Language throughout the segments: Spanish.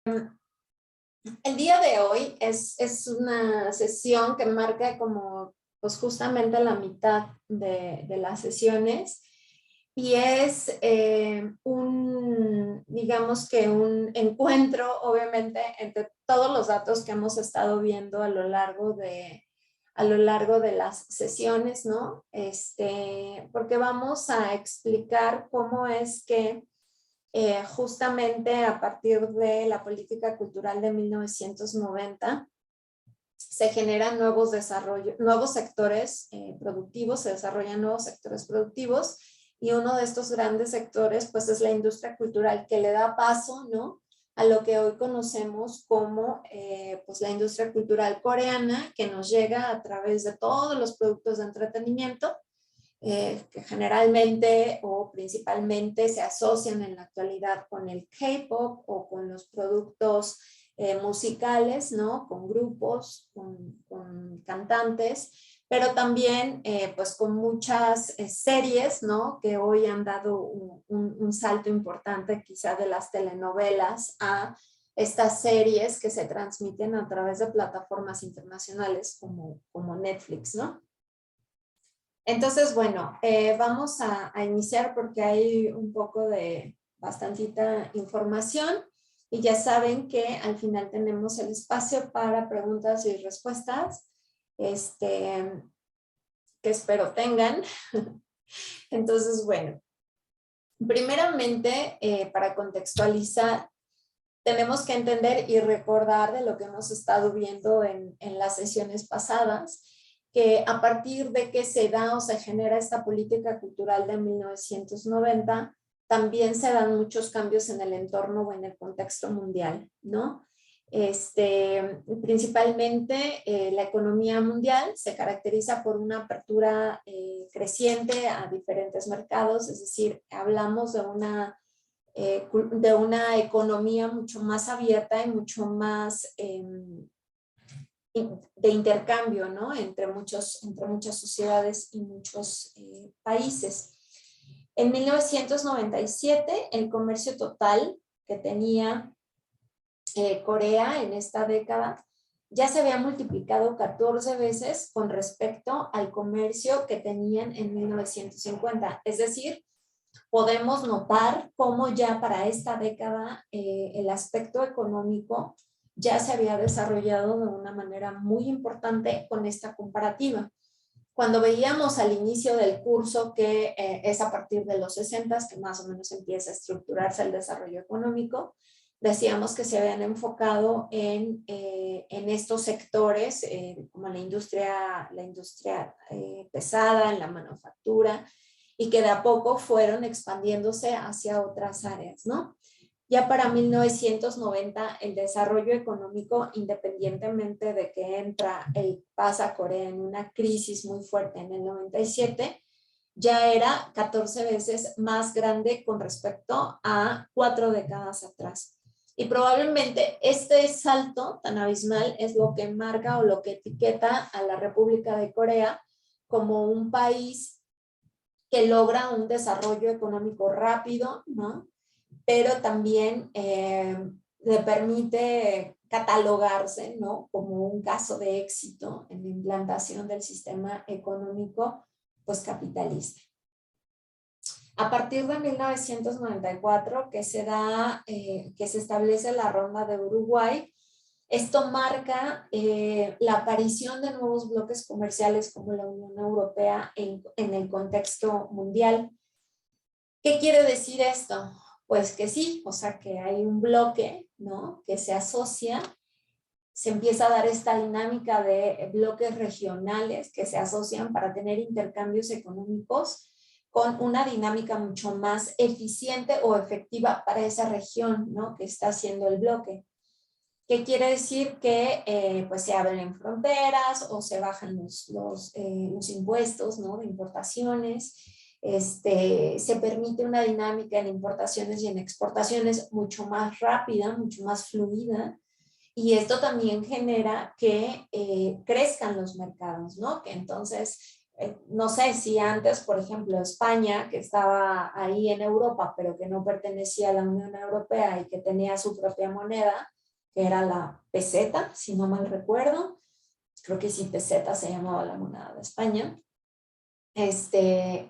El día de hoy es una sesión que marca como pues justamente la mitad de las sesiones y es digamos que un encuentro obviamente entre todos los datos que hemos estado viendo a lo largo de las sesiones, ¿no? Porque vamos a explicar cómo es que justamente a partir de la política cultural de 1990 se generan nuevos sectores productivos, se desarrollan nuevos sectores productivos y uno de estos grandes sectores pues es la industria cultural que le da paso, ¿no?, a lo que hoy conocemos como pues la industria cultural coreana, que nos llega a través de todos los productos de entretenimiento que generalmente o principalmente se asocian en la actualidad con el K-pop o con los productos musicales, ¿no? Con grupos, con cantantes, pero también pues con muchas series, ¿no? Que hoy han dado un salto importante quizá de las telenovelas a estas series que se transmiten a través de plataformas internacionales como Netflix, ¿no? Entonces, bueno, vamos a iniciar porque hay un poco de bastantita información y ya saben que al final tenemos el espacio para preguntas y respuestas, que espero tengan. Entonces, bueno, primeramente, para contextualizar, tenemos que entender y recordar de lo que hemos estado viendo en las sesiones pasadas, que a partir de que se da o se genera esta política cultural de 1990, también se dan muchos cambios en el entorno o en el contexto mundial, ¿no? Principalmente la economía mundial se caracteriza por una apertura creciente a diferentes mercados, es decir, hablamos de una economía mucho más abierta y mucho más de intercambio, ¿no? Entre muchas sociedades y muchos países. En 1997, el comercio total que tenía Corea en esta década ya se había multiplicado 14 veces con respecto al comercio que tenían en 1950. Es decir, podemos notar cómo ya para esta década el aspecto económico ya se había desarrollado de una manera muy importante con esta comparativa. Cuando veíamos al inicio del curso que es a partir de los 60 que más o menos empieza a estructurarse el desarrollo económico, decíamos que se habían enfocado en estos sectores como la industria pesada, en la manufactura, y que de a poco fueron expandiéndose hacia otras áreas, ¿no? Ya para 1990 el desarrollo económico, independientemente de que pasa Corea en una crisis muy fuerte en el 97, ya era 14 veces más grande con respecto a 4 décadas atrás. Y probablemente este salto tan abismal es lo que marca o lo que etiqueta a la República de Corea como un país que logra un desarrollo económico rápido, ¿no? Pero también le permite catalogarse, ¿no?, como un caso de éxito en la implantación del sistema económico pues capitalista. A partir de 1994 que se establece la ronda de Uruguay, esto marca la aparición de nuevos bloques comerciales como la Unión Europea en el contexto mundial. ¿Qué quiere decir esto? Pues que sí, o sea que hay un bloque, ¿no?, que se asocia, se empieza a dar esta dinámica de bloques regionales que se asocian para tener intercambios económicos con una dinámica mucho más eficiente o efectiva para esa región, ¿no?, que está haciendo el bloque. ¿Qué quiere decir? Que pues se abren fronteras o se bajan los impuestos, ¿no?, de importaciones. Se permite una dinámica en importaciones y en exportaciones mucho más rápida, mucho más fluida, y esto también genera que crezcan los mercados, ¿no? Que entonces no sé si antes, por ejemplo, España, que estaba ahí en Europa, pero que no pertenecía a la Unión Europea y que tenía su propia moneda, que era la peseta, si no mal recuerdo, creo que sí, peseta se llamaba la moneda de España,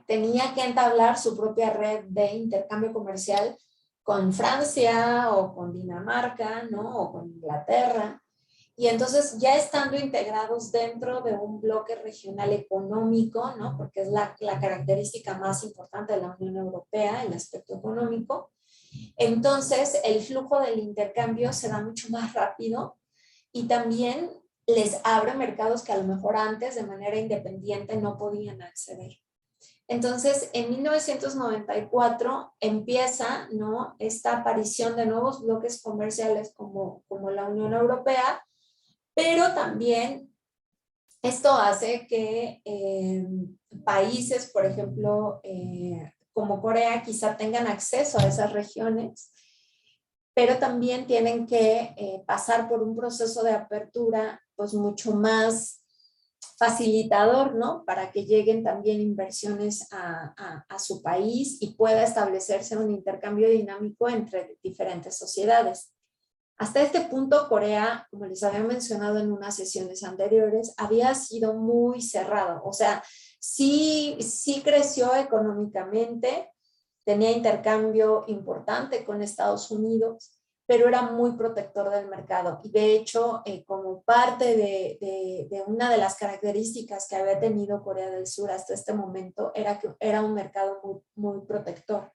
tenía que entablar su propia red de intercambio comercial con Francia o con Dinamarca, ¿no? O con Inglaterra. Y entonces ya estando integrados dentro de un bloque regional económico, ¿no? Porque es la característica más importante de la Unión Europea, el aspecto económico, entonces el flujo del intercambio se da mucho más rápido y también les abre mercados que a lo mejor antes de manera independiente no podían acceder. Entonces, en 1994 empieza, ¿no?, esta aparición de nuevos bloques comerciales como la Unión Europea, pero también esto hace que países, por ejemplo, como Corea, quizá tengan acceso a esas regiones, pero también tienen que pasar por un proceso de apertura pues mucho más facilitador, ¿no? Para que lleguen también inversiones a su país y pueda establecerse un intercambio dinámico entre diferentes sociedades. Hasta este punto, Corea, como les había mencionado en unas sesiones anteriores, había sido muy cerrado. O sea, sí creció económicamente, tenía intercambio importante con Estados Unidos, pero era muy protector del mercado. Y de hecho, como parte de una de las características que había tenido Corea del Sur hasta este momento, era que era un mercado muy, muy protector.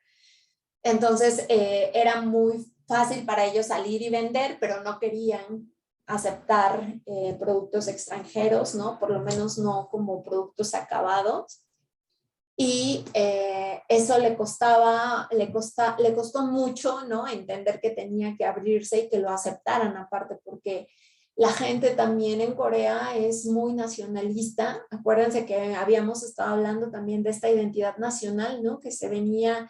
Entonces, era muy fácil para ellos salir y vender, pero no querían aceptar productos extranjeros, ¿no? Por lo menos no como productos acabados. Y eso le costó mucho, ¿no? Entender que tenía que abrirse y que lo aceptaran aparte, porque la gente también en Corea es muy nacionalista. Acuérdense que habíamos estado hablando también de esta identidad nacional, ¿no? Que se venía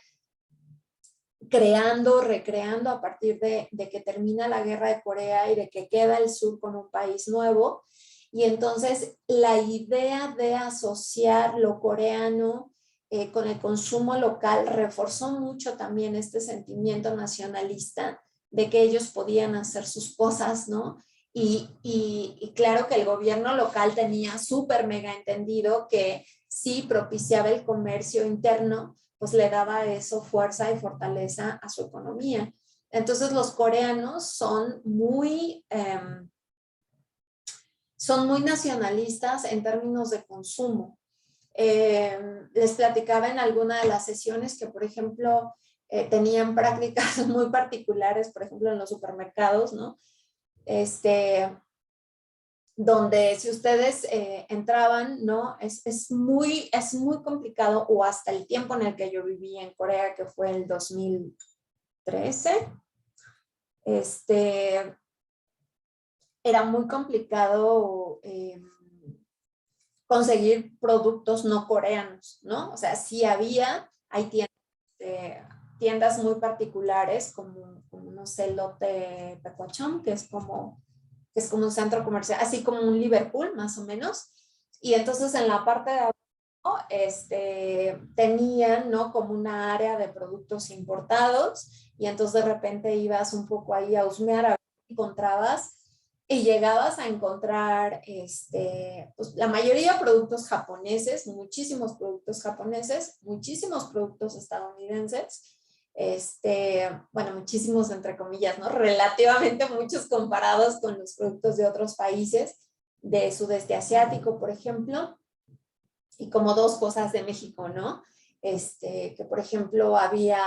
creando, recreando a partir de que termina la guerra de Corea y de que queda el sur con un país nuevo. Y entonces la idea de asociar lo coreano con el consumo local reforzó mucho también este sentimiento nacionalista de que ellos podían hacer sus cosas, ¿no? Y claro que el gobierno local tenía súper mega entendido que sí propiciaba el comercio interno, pues le daba eso fuerza y fortaleza a su economía. Entonces los coreanos son muy nacionalistas en términos de consumo. Les platicaba en alguna de las sesiones que, por ejemplo, tenían prácticas muy particulares, por ejemplo, en los supermercados, ¿no? Donde si ustedes entraban, ¿no? Es muy complicado, o hasta el tiempo en el que yo viví en Corea, que fue el 2013, era muy complicado conseguir productos no coreanos, ¿no? O sea, sí hay tiendas muy particulares, como no sé, Lotte Pequachón, que es como un centro comercial, así como un Liverpool, más o menos. Y entonces en la parte de abajo tenían, ¿no?, como una área de productos importados, y entonces de repente ibas un poco ahí a husmear, a ver qué encontrabas, y llegabas a encontrar pues, la mayoría de productos japoneses, muchísimos productos estadounidenses, bueno, muchísimos entre comillas, ¿no? Relativamente muchos comparados con los productos de otros países, de sudeste asiático, por ejemplo, y como dos cosas de México, ¿no? Que por ejemplo había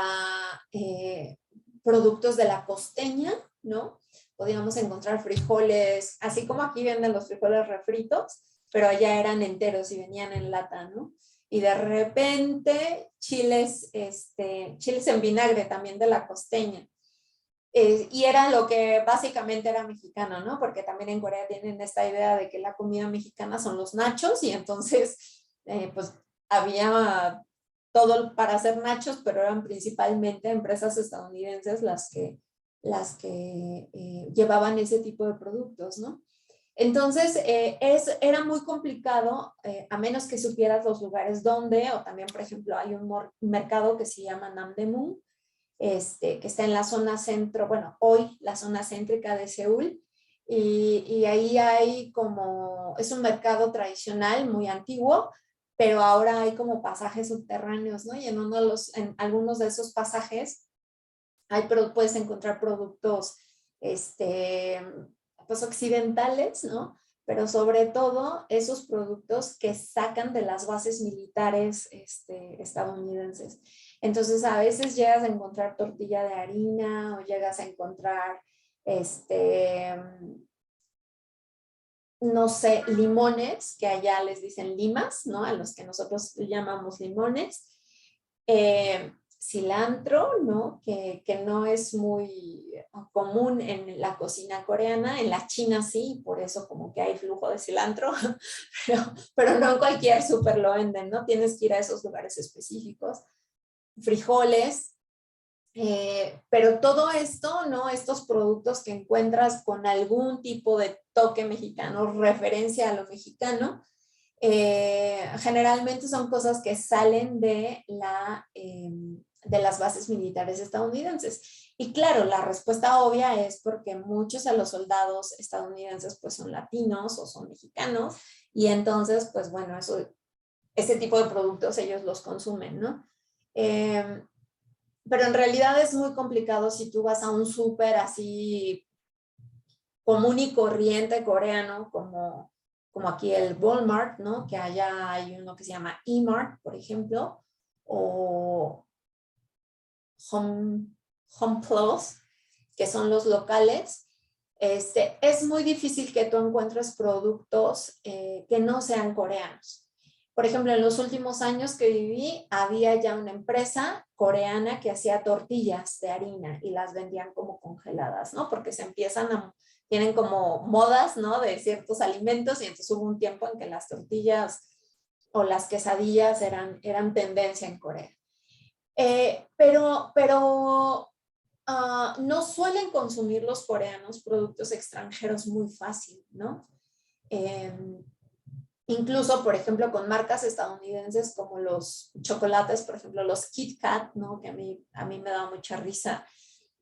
productos de la costeña, ¿no? Podíamos encontrar frijoles, así como aquí venden los frijoles refritos, pero allá eran enteros y venían en lata, ¿no? Y de repente chiles en vinagre también de la costeña. Y era lo que básicamente era mexicano, ¿no? Porque también en Corea tienen esta idea de que la comida mexicana son los nachos, y entonces pues había todo para hacer nachos, pero eran principalmente empresas estadounidenses las que llevaban ese tipo de productos, ¿no? Entonces, era muy complicado, a menos que supieras los lugares donde, o también, por ejemplo, hay un mercado que se llama Namdaemun, que está en la zona centro, bueno, hoy la zona céntrica de Seúl, y ahí hay como, es un mercado tradicional muy antiguo, pero ahora hay como pasajes subterráneos, ¿no? Y en algunos de esos pasajes puedes encontrar productos, pues occidentales, ¿no? Pero sobre todo esos productos que sacan de las bases militares estadounidenses. Entonces a veces llegas a encontrar tortilla de harina o llegas a encontrar, no sé, limones, que allá les dicen limas, ¿no? A los que nosotros llamamos limones. Cilantro, ¿no? Que no es muy común en la cocina coreana, en la China sí, por eso como que hay flujo de cilantro, pero no en cualquier súper lo venden, ¿no? Tienes que ir a esos lugares específicos. Frijoles, pero todo esto, ¿no? Estos productos que encuentras con algún tipo de toque mexicano, referencia a lo mexicano, generalmente son cosas que salen de las bases militares estadounidenses. Y claro, la respuesta obvia es porque muchos de los soldados estadounidenses pues son latinos o son mexicanos y entonces pues bueno, ese tipo de productos ellos los consumen, ¿no? Pero en realidad es muy complicado si tú vas a un súper así común y corriente coreano como aquí el Walmart, ¿no? Que allá hay uno que se llama E-Mart, por ejemplo, o Home, Home Plus, que son los locales. Es muy difícil que tú encuentres productos que no sean coreanos. Por ejemplo, en los últimos años que viví, había ya una empresa coreana que hacía tortillas de harina y las vendían como congeladas, ¿no? Porque tienen como modas, ¿no? De ciertos alimentos y entonces hubo un tiempo en que las tortillas o las quesadillas eran tendencia en Corea. Pero no suelen consumir los coreanos productos extranjeros muy fácil, ¿no? Eh, Incluso, por ejemplo, con marcas estadounidenses como los chocolates, por ejemplo, los Kit Kat, ¿no? Que a mí me da mucha risa.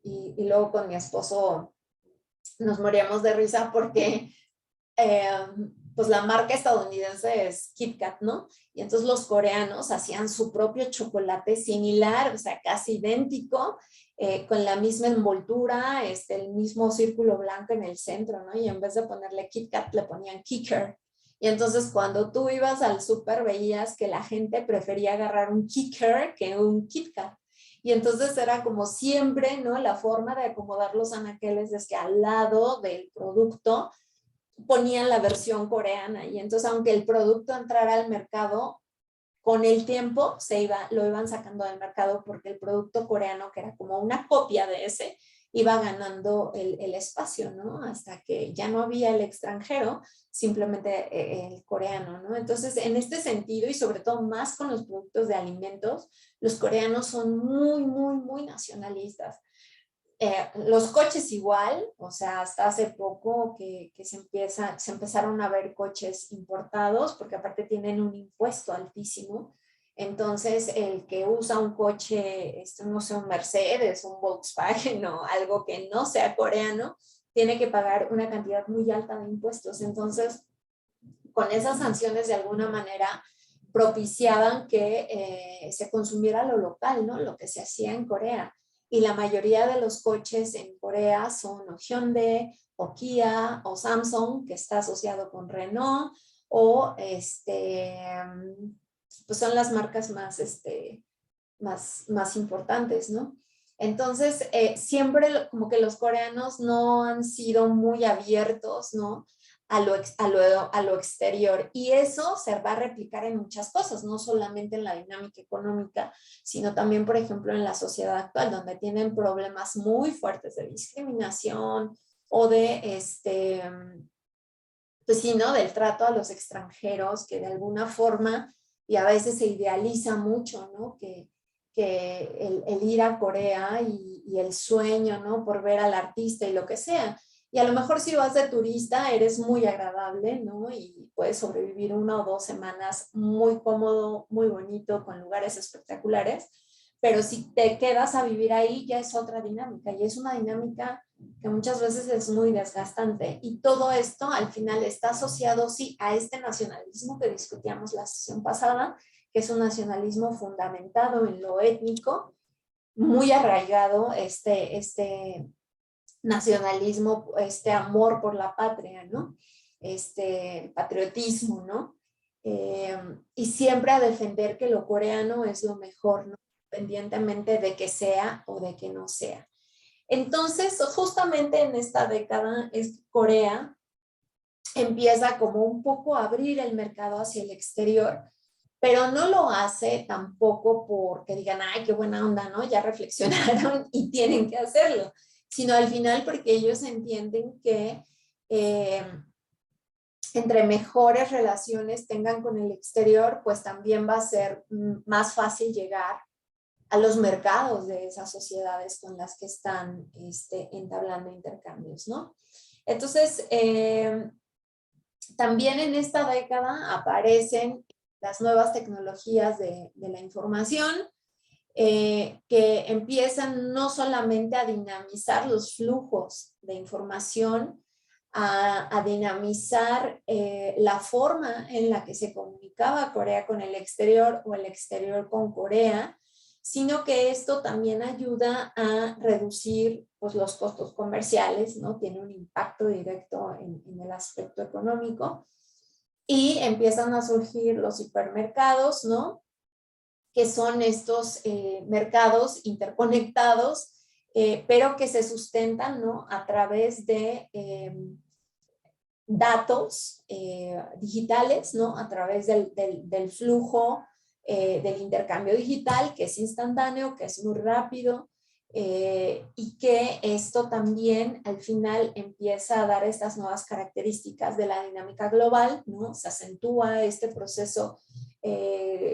Y luego con mi esposo nos moríamos de risa porque eh, pues la marca estadounidense es Kit Kat, ¿no? Y entonces los coreanos hacían su propio chocolate similar, o sea, casi idéntico, con la misma envoltura, el mismo círculo blanco en el centro, ¿no? Y en vez de ponerle Kit Kat, le ponían Kicker. Y entonces cuando tú ibas al súper veías que la gente prefería agarrar un Kicker que un Kit Kat. Y entonces era como siempre, ¿no? La forma de acomodar los anaqueles es que al lado del producto ponían la versión coreana y entonces aunque el producto entrara al mercado, con el tiempo lo iban sacando del mercado porque el producto coreano, que era como una copia de ese, iba ganando el espacio, ¿no? Hasta que ya no había el extranjero, simplemente el coreano, ¿no? Entonces, en este sentido, y sobre todo más con los productos de alimentos, los coreanos son muy, muy, muy nacionalistas. Los coches igual, o sea, hasta hace poco que se empezaron a ver coches importados, porque aparte tienen un impuesto altísimo. Entonces, el que usa un coche, no sé, un Mercedes, un Volkswagen o algo que no sea coreano, tiene que pagar una cantidad muy alta de impuestos. Entonces, con esas sanciones de alguna manera propiciaban que se consumiera lo local, ¿no? Lo que se hacía en Corea. Y la mayoría de los coches en Corea son o Hyundai, o Kia, o Samsung, que está asociado con Renault, o pues son las marcas más importantes, ¿no? Entonces, siempre como que los coreanos no han sido muy abiertos, ¿no? A lo exterior. Y eso se va a replicar en muchas cosas, no solamente en la dinámica económica, sino también, por ejemplo, en la sociedad actual, donde tienen problemas muy fuertes de discriminación o pues sí, ¿no? Del trato a los extranjeros, que de alguna forma, y a veces se idealiza mucho, ¿no? Que el ir a Corea y el sueño, ¿no? Por ver al artista y lo que sea. Y a lo mejor si vas de turista eres muy agradable, ¿no? Y puedes sobrevivir 1 o 2 semanas muy cómodo, muy bonito, con lugares espectaculares. Pero si te quedas a vivir ahí ya es otra dinámica y es una dinámica que muchas veces es muy desgastante. Y todo esto al final está asociado, sí, a este nacionalismo que discutíamos la sesión pasada, que es un nacionalismo fundamentado en lo étnico, muy arraigado este nacionalismo, este amor por la patria, ¿no? Este patriotismo, ¿no? Y siempre a defender que lo coreano es lo mejor, ¿no? Independientemente de que sea o de que no sea. Entonces, justamente en esta década, Corea empieza como un poco a abrir el mercado hacia el exterior, pero no lo hace tampoco porque digan, ay, qué buena onda, ¿no? Ya reflexionaron y tienen que hacerlo, sino al final porque ellos entienden que eh, entre mejores relaciones tengan con el exterior, pues también va a ser más fácil llegar a los mercados de esas sociedades con las que están entablando intercambios, ¿no? Entonces, también en esta década aparecen las nuevas tecnologías de la información, que empiezan no solamente a dinamizar los flujos de información, a dinamizar la forma en la que se comunicaba Corea con el exterior o el exterior con Corea, sino que esto también ayuda a reducir pues, los costos comerciales, ¿no? Tiene un impacto directo en el aspecto económico y empiezan a surgir los hipermercados, ¿no? Que son estos mercados interconectados, pero que se sustentan, ¿no? A través de datos digitales, ¿no? A través del flujo del intercambio digital, que es instantáneo, que es muy rápido, y que esto también al final empieza a dar estas nuevas características de la dinámica global, ¿no? Se acentúa este proceso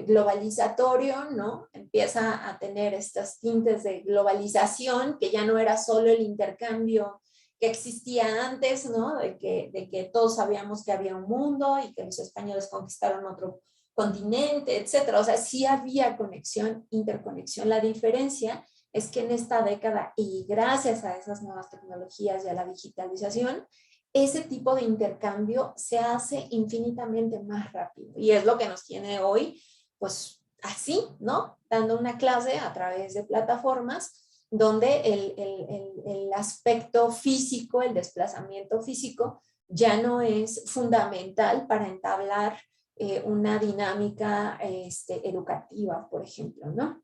globalizatorio, ¿no? Empieza a tener estas tintes de globalización, que ya no era solo el intercambio que existía antes, ¿no? De que todos sabíamos que había un mundo y que los españoles conquistaron otro continente, etcétera. O sea, sí había conexión, interconexión. La diferencia es que en esta década, y gracias a esas nuevas tecnologías y a la digitalización, ese tipo de intercambio se hace infinitamente más rápido. Y es lo que nos tiene hoy, pues así, ¿no? Dando una clase a través de plataformas donde el aspecto físico, el desplazamiento físico, ya no es fundamental para entablar una dinámica educativa, por ejemplo, ¿no?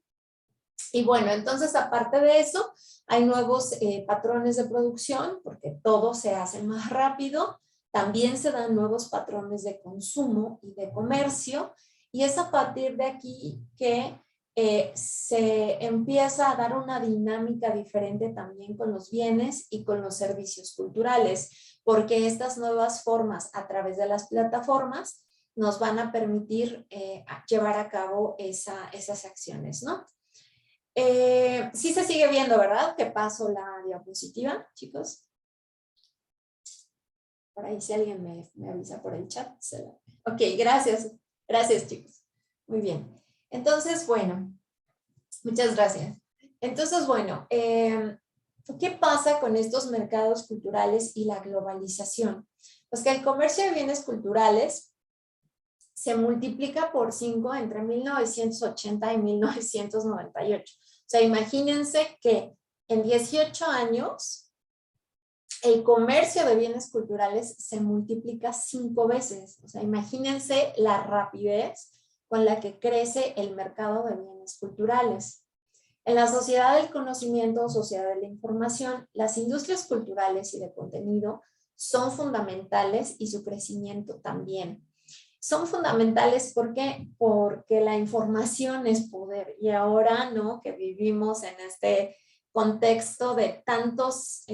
Y bueno, entonces aparte de eso, hay nuevos patrones de producción, porque todo se hace más rápido. También se dan nuevos patrones de consumo y de comercio, y es a partir de aquí que se empieza a dar una dinámica diferente también con los bienes y con los servicios culturales, porque estas nuevas formas a través de las plataformas nos van a permitir llevar a cabo esas acciones, ¿no? Sí se sigue viendo, ¿verdad? Que paso la diapositiva, chicos. Por ahí si alguien me avisa por el chat. Ok, gracias. Gracias, chicos. Muy bien. Entonces, bueno, muchas gracias. Entonces, bueno, ¿qué pasa con estos mercados culturales y la globalización? Pues que el comercio de bienes culturales se multiplica por 5 entre 1980 y 1998. O sea, imagínense que en 18 años el comercio de bienes culturales se multiplica 5 veces. O sea, imagínense la rapidez con la que crece el mercado de bienes culturales. En la sociedad del conocimiento o sociedad de la información, las industrias culturales y de contenido son fundamentales y su crecimiento también. Son fundamentales porque la información es poder, y ahora, ¿no? Que vivimos en este contexto de tantos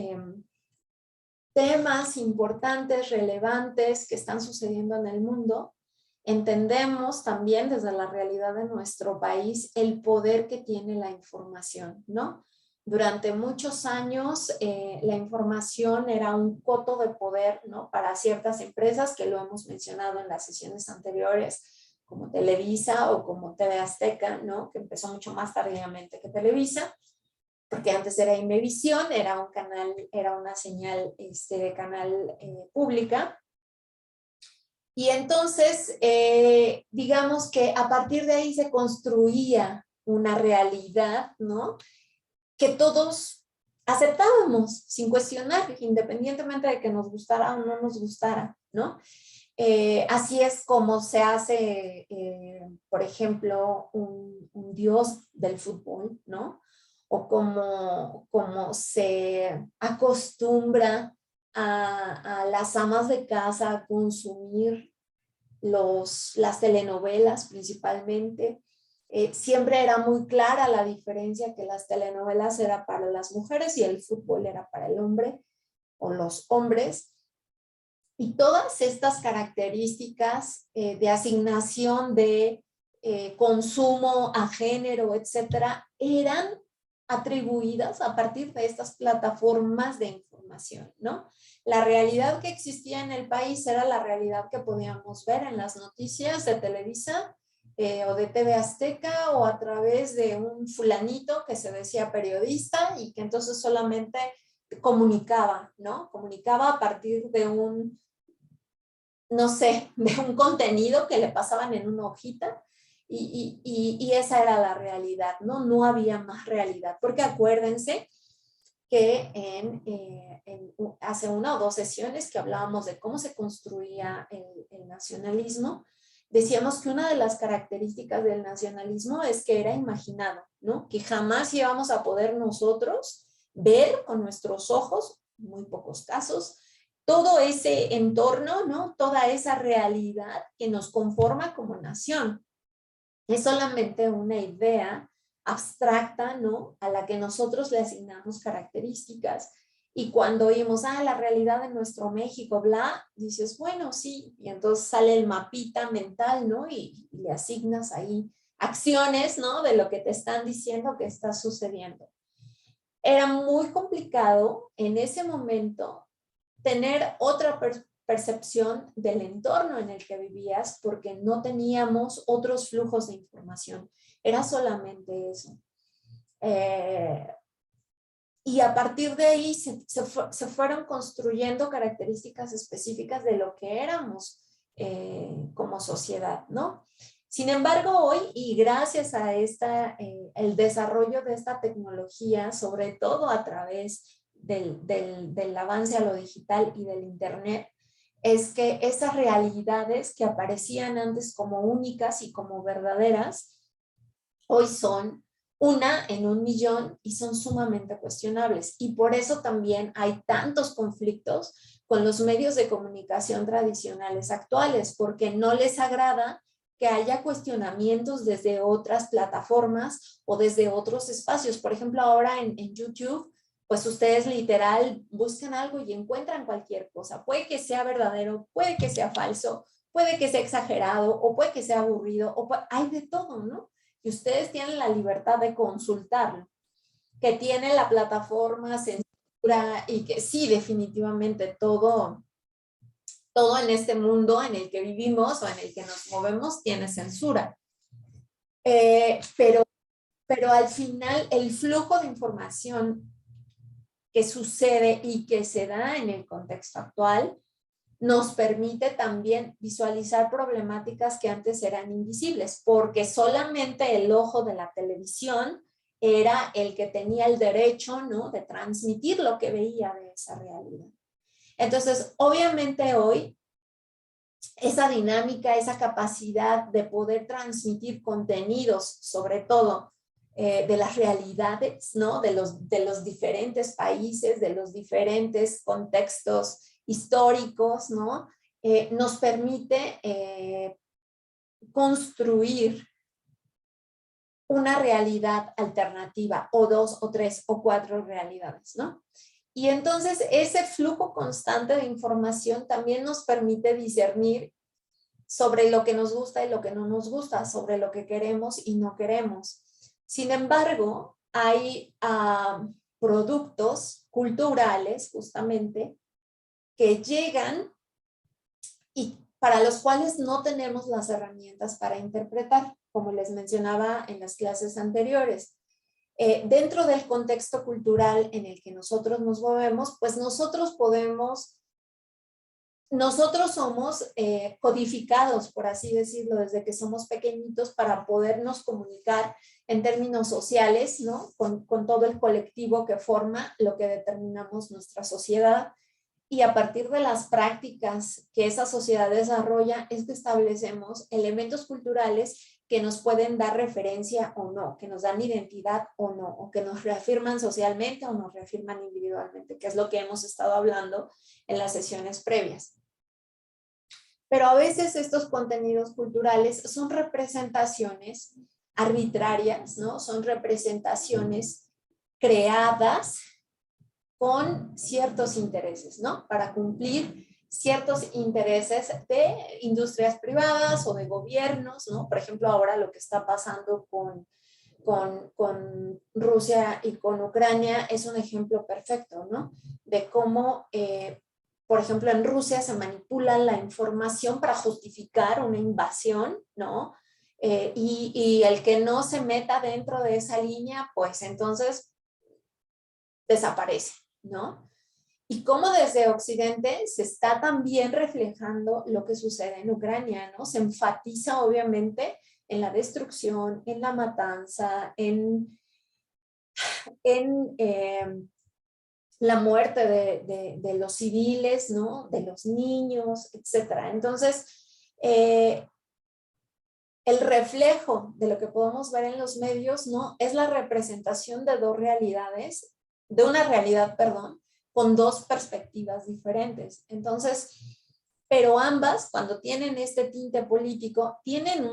temas importantes, relevantes que están sucediendo en el mundo, entendemos también desde la realidad de nuestro país el poder que tiene la información, ¿no? Durante muchos años la información era un coto de poder, ¿no? Para ciertas empresas, que lo hemos mencionado en las sesiones anteriores, como Televisa o como TV Azteca, ¿no? Que empezó mucho más tardíamente que Televisa, porque antes era Imevisión, era un canal, era una señal de canal pública. Y entonces, digamos que a partir de ahí se construía una realidad, ¿no? Que todos aceptábamos sin cuestionar, independientemente de que nos gustara o no nos gustara, ¿no? Así es como se hace, por ejemplo, un dios del fútbol, ¿no? O como se acostumbra a las amas de casa a consumir las telenovelas principalmente. Siempre era muy clara la diferencia, que las telenovelas era para las mujeres y el fútbol era para el hombre o los hombres. Y todas estas características de asignación de consumo a género, etcétera, eran atribuidas a partir de estas plataformas de información, ¿no? La realidad que existía en el país era la realidad que podíamos ver en las noticias de Televisa o de TV Azteca, o a través de un fulanito que se decía periodista y que entonces solamente comunicaba, ¿no? Comunicaba a partir de un, no sé, de un contenido que le pasaban en una hojita, y esa era la realidad, ¿no? No había más realidad, porque acuérdense que hace una o dos sesiones que hablábamos de cómo se construía el nacionalismo, decíamos que una de las características del nacionalismo es que era imaginado, ¿no? Que jamás íbamos a poder nosotros ver con nuestros ojos, muy pocos casos, todo ese entorno, ¿no? Toda esa realidad que nos conforma como nación. Es solamente una idea abstracta, ¿no? A la que nosotros le asignamos características. Y cuando oímos, la realidad de nuestro México, bla, dices, bueno, sí. Y entonces sale el mapita mental, ¿no? Y le asignas ahí acciones, ¿no? De lo que te están diciendo que está sucediendo. Era muy complicado en ese momento tener otra percepción del entorno en el que vivías, porque no teníamos otros flujos de información. Era solamente eso. Y a partir de ahí se fueron construyendo características específicas de lo que éramos como sociedad, ¿no? Sin embargo, hoy, y gracias a el desarrollo de esta tecnología, sobre todo a través del avance a lo digital y del Internet, es que esas realidades que aparecían antes como únicas y como verdaderas, hoy son una en un millón y son sumamente cuestionables. Y por eso también hay tantos conflictos con los medios de comunicación tradicionales actuales, porque no les agrada que haya cuestionamientos desde otras plataformas o desde otros espacios. Por ejemplo, ahora en YouTube, pues ustedes literal buscan algo y encuentran cualquier cosa. Puede que sea verdadero, puede que sea falso, puede que sea exagerado, o puede que sea aburrido, hay de todo, ¿no? Y ustedes tienen la libertad de consultarlo, que tiene la plataforma censura, y que sí, definitivamente todo en este mundo en el que vivimos o en el que nos movemos tiene censura. Pero al final el flujo de información que sucede y que se da en el contexto actual nos permite también visualizar problemáticas que antes eran invisibles, porque solamente el ojo de la televisión era el que tenía el derecho, ¿no?, de transmitir lo que veía de esa realidad. Entonces, obviamente hoy, esa dinámica, esa capacidad de poder transmitir contenidos, sobre todo de las realidades, ¿no?, de los diferentes países, de los diferentes contextos históricos, ¿no?, nos permite construir una realidad alternativa, o dos, o tres, o cuatro realidades, ¿no? Y entonces ese flujo constante de información también nos permite discernir sobre lo que nos gusta y lo que no nos gusta, sobre lo que queremos y no queremos. Sin embargo, hay productos culturales, justamente, que llegan y para los cuales no tenemos las herramientas para interpretar, como les mencionaba en las clases anteriores. Dentro del contexto cultural en el que nosotros nos movemos, pues nosotros somos codificados, por así decirlo, desde que somos pequeñitos para podernos comunicar en términos sociales, ¿no? Con todo el colectivo que forma lo que determinamos nuestra sociedad. Y a partir de las prácticas que esa sociedad desarrolla es que establecemos elementos culturales que nos pueden dar referencia o no, que nos dan identidad o no, o que nos reafirman socialmente o nos reafirman individualmente, que es lo que hemos estado hablando en las sesiones previas. Pero a veces estos contenidos culturales son representaciones arbitrarias, ¿no? Son representaciones creadas con ciertos intereses, ¿no? Para cumplir ciertos intereses de industrias privadas o de gobiernos, ¿no? Por ejemplo, ahora lo que está pasando con Rusia y con Ucrania es un ejemplo perfecto, ¿no? De cómo, por ejemplo, en Rusia se manipula la información para justificar una invasión, ¿no? Y el que no se meta dentro de esa línea, pues entonces desaparece, ¿no? Y cómo desde Occidente se está también reflejando lo que sucede en Ucrania, ¿no? Se enfatiza obviamente en la destrucción, en la matanza, en la muerte de los civiles, ¿no? De los niños, etcétera. Entonces, el reflejo de lo que podemos ver en los medios, ¿no? Es la representación de dos realidades, de una realidad, perdón, con dos perspectivas diferentes. Entonces, pero ambas, cuando tienen este tinte político, tienen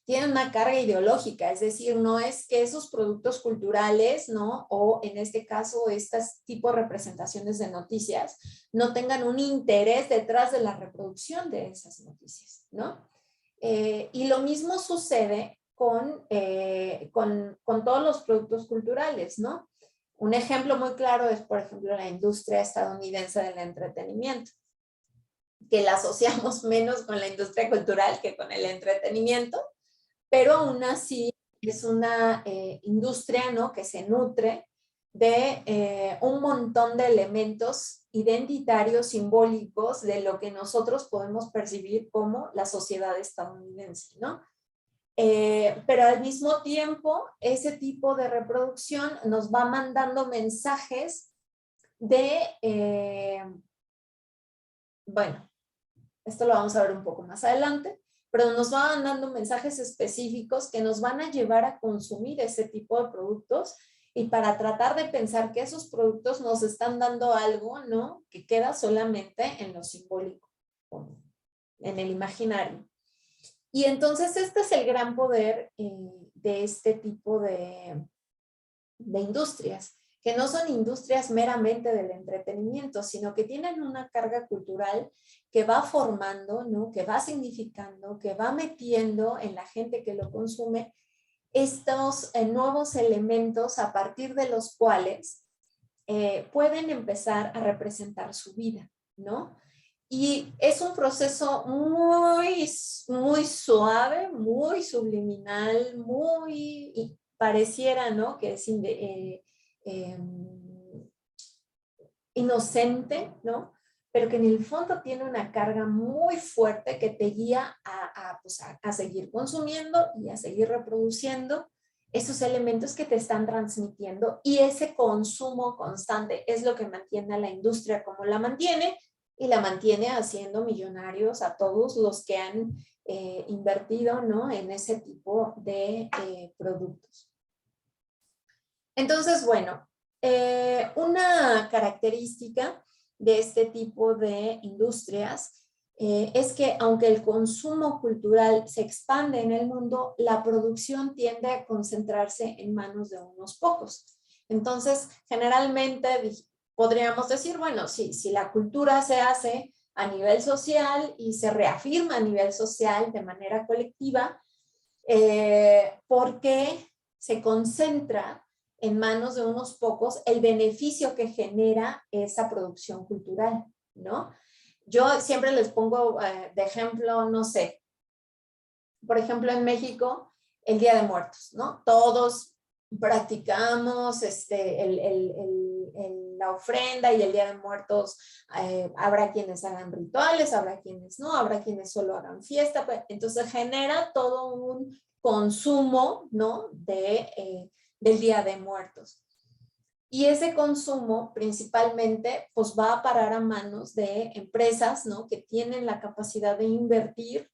tienen una carga ideológica, es decir, no es que esos productos culturales, ¿no? O en este caso, estas tipo de representaciones de noticias, no tengan un interés detrás de la reproducción de esas noticias, ¿no? Y lo mismo sucede con todos los productos culturales, ¿no? Un ejemplo muy claro es, por ejemplo, la industria estadounidense del entretenimiento, que la asociamos menos con la industria cultural que con el entretenimiento, pero aún así es una industria, ¿no? Que se nutre de un montón de elementos identitarios, simbólicos, de lo que nosotros podemos percibir como la sociedad estadounidense, ¿no? Pero al mismo tiempo, ese tipo de reproducción nos va mandando mensajes bueno, esto lo vamos a ver un poco más adelante, pero nos va mandando mensajes específicos que nos van a llevar a consumir ese tipo de productos y para tratar de pensar que esos productos nos están dando algo, ¿no? Que queda solamente en lo simbólico, en el imaginario. Y entonces este es el gran poder de este tipo de industrias, que no son industrias meramente del entretenimiento, sino que tienen una carga cultural que va formando, ¿no? Que va significando, que va metiendo en la gente que lo consume estos nuevos elementos a partir de los cuales pueden empezar a representar su vida, ¿no? Y es un proceso muy, muy suave, muy subliminal, muy pareciera, ¿no? Que es inocente, ¿no? Pero que en el fondo tiene una carga muy fuerte que te guía pues a seguir consumiendo y a seguir reproduciendo esos elementos que te están transmitiendo, y ese consumo constante es lo que mantiene a la industria como la mantiene, y la mantiene haciendo millonarios a todos los que han invertido, ¿no? En ese tipo de productos. Entonces, bueno, una característica de este tipo de industrias es que aunque el consumo cultural se expande en el mundo, la producción tiende a concentrarse en manos de unos pocos. Entonces, generalmente podríamos decir, bueno, si la cultura se hace a nivel social y se reafirma a nivel social de manera colectiva, ¿por qué se concentra en manos de unos pocos el beneficio que genera esa producción cultural, ¿no? Yo siempre les pongo de ejemplo, no sé, por ejemplo en México, el Día de Muertos, ¿no? Todos practicamos la ofrenda y el Día de Muertos, habrá quienes hagan rituales, habrá quienes no, habrá quienes solo hagan fiesta, pues, entonces genera todo un consumo, ¿no? Del Día de Muertos. Y ese consumo principalmente pues va a parar a manos de empresas, ¿no? Que tienen la capacidad de invertir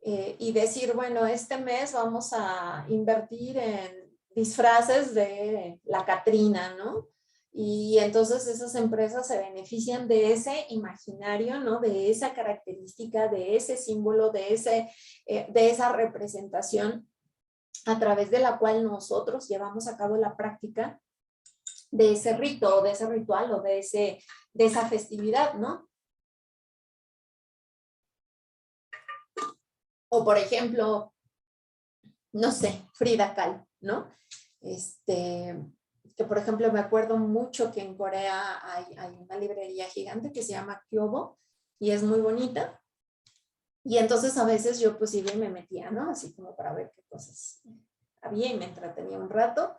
y decir, bueno, este mes vamos a invertir en disfraces de la Catrina, ¿no? Y entonces esas empresas se benefician de ese imaginario, ¿no? De esa característica, de ese símbolo, de esa representación a través de la cual nosotros llevamos a cabo la práctica de ese rito, o de ese ritual, o de esa festividad, ¿no? O por ejemplo, no sé, Frida Kahlo, ¿no? Que por ejemplo me acuerdo mucho que en Corea hay una librería gigante que se llama Kyobo y es muy bonita. Y entonces a veces yo pues iba y me metía, ¿no? Así como para ver qué cosas había y me entretenía un rato.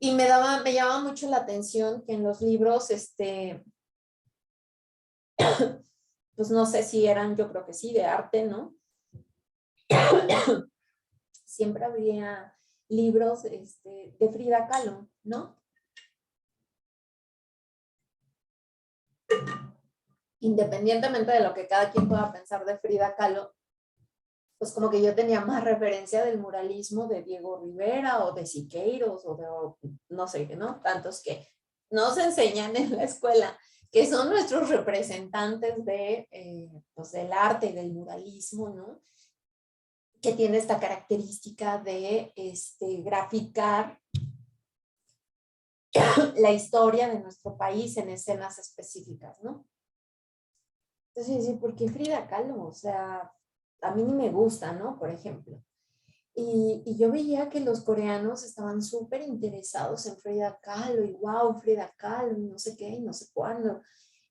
Y me llamaba mucho la atención que en los libros, pues no sé si eran, yo creo que sí, de arte, ¿no? Siempre había libros de Frida Kahlo, ¿no? Independientemente de lo que cada quien pueda pensar de Frida Kahlo, pues como que yo tenía más referencia del muralismo de Diego Rivera o de Siqueiros o de no sé qué, ¿no? Tantos que nos enseñan en la escuela, que son nuestros representantes pues del arte y del muralismo, ¿no? Que tiene esta característica de graficar la historia de nuestro país en escenas específicas, ¿no? Entonces, sí, ¿por qué Frida Kahlo? O sea, a mí ni me gusta, ¿no? Por ejemplo. Y yo veía que los coreanos estaban súper interesados en Frida Kahlo y wow, Frida Kahlo, y no sé qué, y no sé cuándo.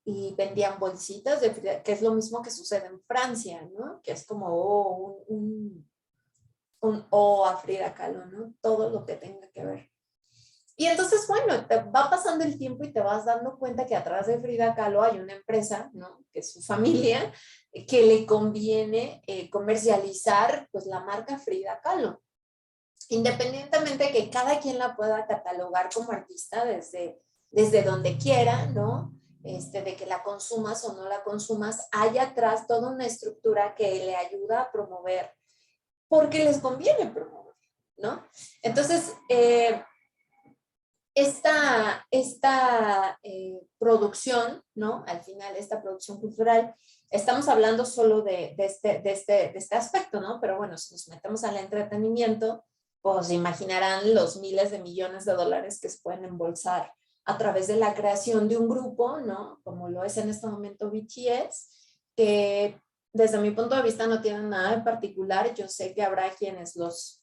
Y vendían bolsitas de Frida, que es lo mismo que sucede en Francia, ¿no? Que es como un a Frida Kahlo, ¿no? Todo lo que tenga que ver. Y entonces, bueno, te va pasando el tiempo y te vas dando cuenta que atrás de Frida Kahlo hay una empresa, ¿no? Que es su familia, que le conviene comercializar pues la marca Frida Kahlo. Independientemente de que cada quien la pueda catalogar como artista desde donde quiera, ¿no? De que la consumas o no la consumas, hay atrás toda una estructura que le ayuda a promover porque les conviene promover, ¿no? Entonces, esta producción, ¿no? Al final, esta producción cultural, estamos hablando solo de este aspecto, ¿no? Pero bueno, si nos metemos al entretenimiento, pues imaginarán los miles de millones de dólares que se pueden embolsar a través de la creación de un grupo, ¿no? Como lo es en este momento BTS, que desde mi punto de vista no tienen nada en particular. Yo sé que habrá quienes los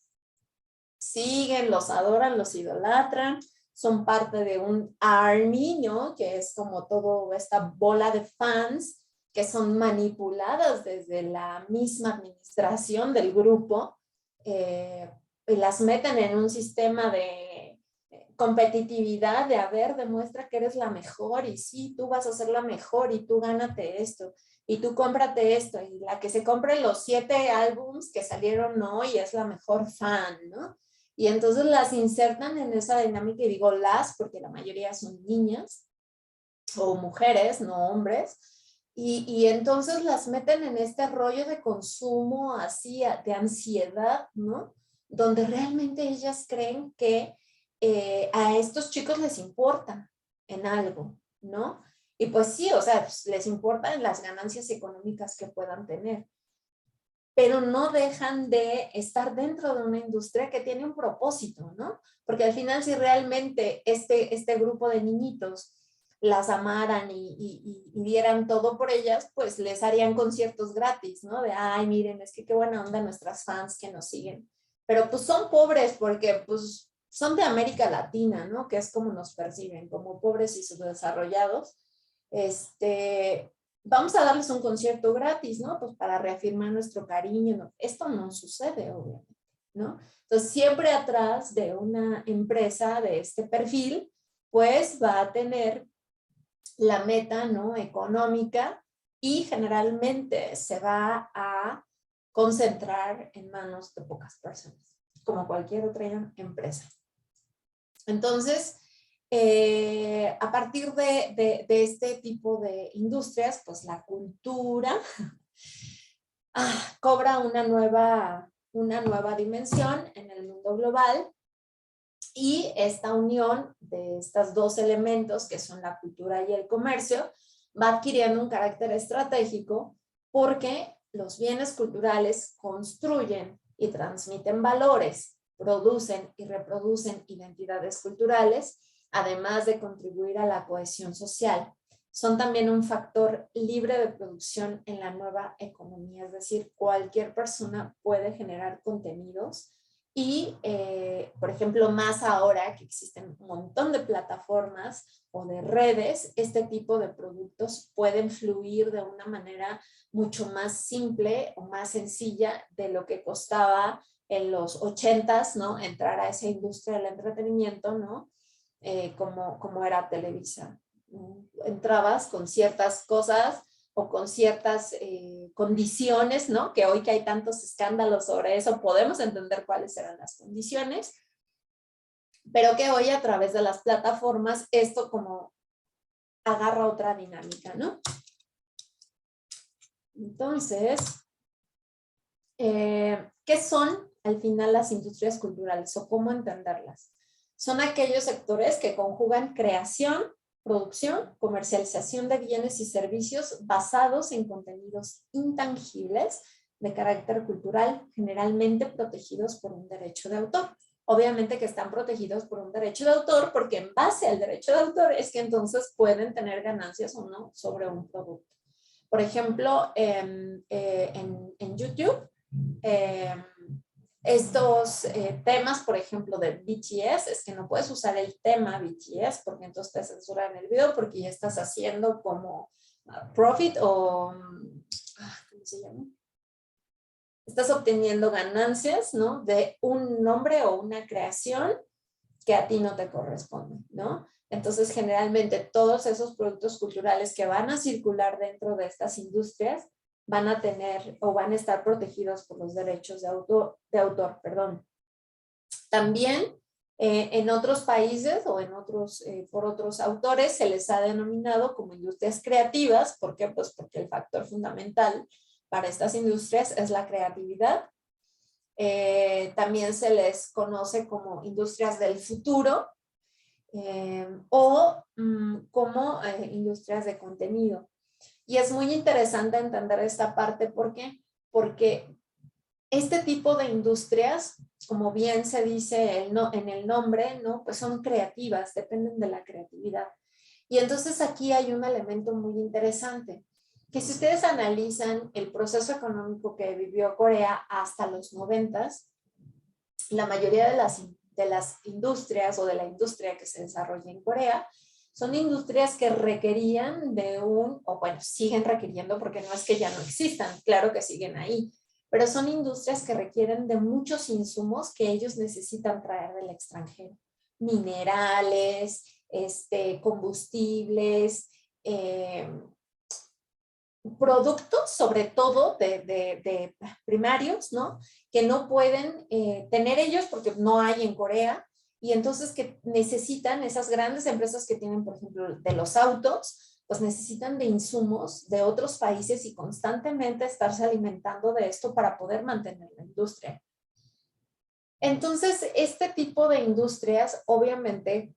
siguen, los adoran, los idolatran, son parte de un ARMY, ¿no? Que es como toda esta bola de fans que son manipuladas desde la misma administración del grupo y las meten en un sistema de competitividad de, a ver, demuestra que eres la mejor y sí, tú vas a ser la mejor y tú gánate esto y tú cómprate esto y la que se compre los 7 álbums que salieron hoy es la mejor fan, ¿no? Y entonces las insertan en esa dinámica y digo las porque la mayoría son niñas o mujeres, no hombres. Y entonces las meten en este rollo de consumo así, de ansiedad, ¿no? Donde realmente ellas creen que a estos chicos les importa en algo, ¿no? Y pues sí, o sea, pues les importan las ganancias económicas que puedan tener, pero no dejan de estar dentro de una industria que tiene un propósito, ¿no? Porque al final si realmente este grupo de niñitos las amaran y dieran todo por ellas, pues les harían conciertos gratis, ¿no? De, ay, miren, es que qué buena onda nuestras fans que nos siguen. Pero pues son pobres porque pues son de América Latina, ¿no? Que es como nos perciben, como pobres y subdesarrollados. Vamos a darles un concierto gratis, ¿no? Pues para reafirmar nuestro cariño. ¿No? Esto no sucede, obviamente, ¿no? Entonces, siempre atrás de una empresa de este perfil, pues va a tener la meta, ¿no? Económica, y generalmente se va a concentrar en manos de pocas personas, como cualquier otra empresa. Entonces, a partir de este tipo de industrias, pues la cultura cobra una nueva dimensión en el mundo global, y esta unión de estos dos elementos, que son la cultura y el comercio, va adquiriendo un carácter estratégico porque los bienes culturales construyen y transmiten valores, producen y reproducen identidades culturales, además de contribuir a la cohesión social. Son también un factor libre de producción en la nueva economía, es decir, cualquier persona puede generar contenidos y, por ejemplo, más ahora que existen un montón de plataformas o de redes, este tipo de productos pueden fluir de una manera mucho más simple o más sencilla de lo que costaba en los 80s, ¿no? Entrar a esa industria del entretenimiento, ¿no? Como era Televisa. Entrabas con ciertas cosas o con ciertas condiciones, ¿no? Que hoy que hay tantos escándalos sobre eso, podemos entender cuáles eran las condiciones, pero que hoy a través de las plataformas esto como agarra otra dinámica, ¿no? Entonces, ¿qué son al final las industrias culturales o cómo entenderlas? Son aquellos sectores que conjugan creación, producción, comercialización de bienes y servicios basados en contenidos intangibles de carácter cultural, generalmente protegidos por un derecho de autor. Obviamente que están protegidos por un derecho de autor porque en base al derecho de autor es que entonces pueden tener ganancias o no sobre un producto. Por ejemplo, en YouTube, estos temas, por ejemplo, de BTS, es que no puedes usar el tema BTS porque entonces te censuran el video porque ya estás haciendo como profit o, ¿cómo se llama? Estás obteniendo ganancias, ¿no? De un nombre o una creación que a ti no te corresponde, ¿no? Entonces, generalmente todos esos productos culturales que van a circular dentro de estas industrias van a tener o van a estar protegidos por los derechos de autor. También en otros países o por otros autores se les ha denominado como industrias creativas. ¿Por qué? Pues porque el factor fundamental para estas industrias es la creatividad. También se les conoce como industrias del futuro o como industrias de contenido. Y es muy interesante entender esta parte. ¿Por qué? Porque este tipo de industrias, como bien se dice en el nombre, ¿no? Pues son creativas, dependen de la creatividad. Y entonces aquí hay un elemento muy interesante, que si ustedes analizan el proceso económico que vivió Corea hasta los 90s, la mayoría de las industrias o de la industria que se desarrolla en Corea son industrias que requerían o bueno, siguen requiriendo porque no es que ya no existan, claro que siguen ahí, pero son industrias que requieren de muchos insumos que ellos necesitan traer del extranjero. Minerales, combustibles, productos sobre todo de primarios, ¿no? Que no pueden tener ellos porque no hay en Corea, y entonces que necesitan esas grandes empresas que tienen, por ejemplo, de los autos, pues necesitan de insumos de otros países y constantemente estarse alimentando de esto para poder mantener la industria. Entonces, este tipo de industrias, obviamente,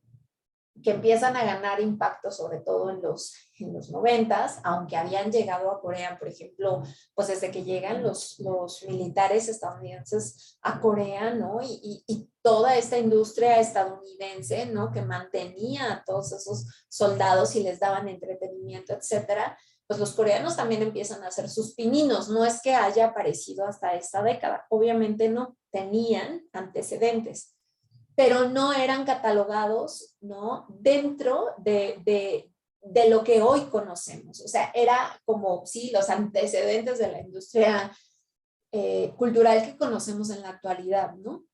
que empiezan a ganar impacto, sobre todo en los 90s, aunque habían llegado a Corea, por ejemplo, pues desde que llegan los militares estadounidenses a Corea, ¿no? Y toda esta industria estadounidense, ¿no? Que mantenía a todos esos soldados y les daban entretenimiento, etcétera, pues los coreanos también empiezan a hacer sus pininos. No es que haya aparecido hasta esta década, obviamente no, tenían antecedentes. pero no eran catalogados, ¿no?, dentro de lo que hoy conocemos. O sea, era como, sí, los antecedentes de la industria cultural que conocemos en la actualidad, ¿no?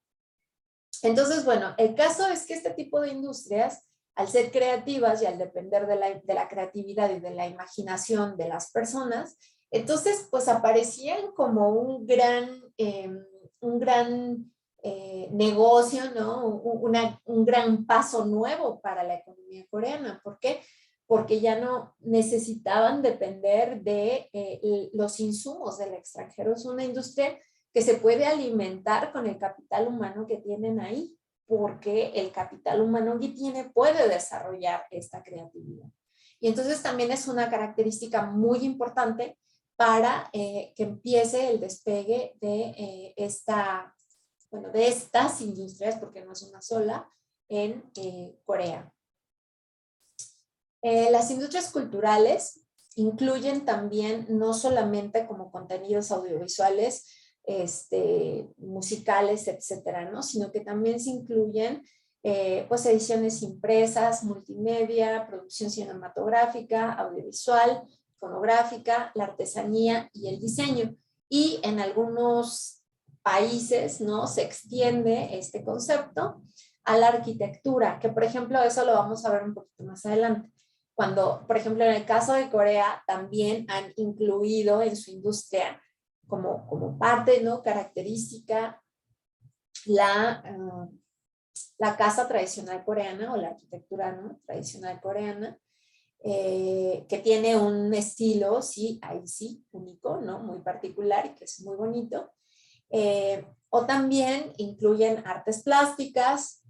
Entonces, bueno, el caso es que este tipo de industrias, al ser creativas y al depender de la creatividad y de la imaginación de las personas, entonces, pues aparecían como un gran negocio, ¿no? Un gran paso nuevo para la economía coreana. ¿Por qué? Porque ya no necesitaban depender de los insumos del extranjero. Es una industria que se puede alimentar con el capital humano que tienen ahí, porque el capital humano que tiene puede desarrollar esta creatividad. Y entonces también es una característica muy importante para que empiece el despegue de de estas industrias, porque no es una sola, en Corea. Las industrias culturales incluyen también no solamente como contenidos audiovisuales, musicales, etcétera, ¿no?, sino que también se incluyen pues ediciones impresas, multimedia, producción cinematográfica, audiovisual, fonográfica, la artesanía y el diseño. Y en algunos países, ¿no?, se extiende este concepto a la arquitectura, que por ejemplo eso lo vamos a ver un poquito más adelante. Cuando, por ejemplo, en el caso de Corea, también han incluido en su industria como parte, ¿no?, característica la casa tradicional coreana o la arquitectura, ¿no?, tradicional coreana, que tiene un estilo, sí, ahí sí, único, ¿no?, muy particular y que es muy bonito. O también incluyen artes plásticas,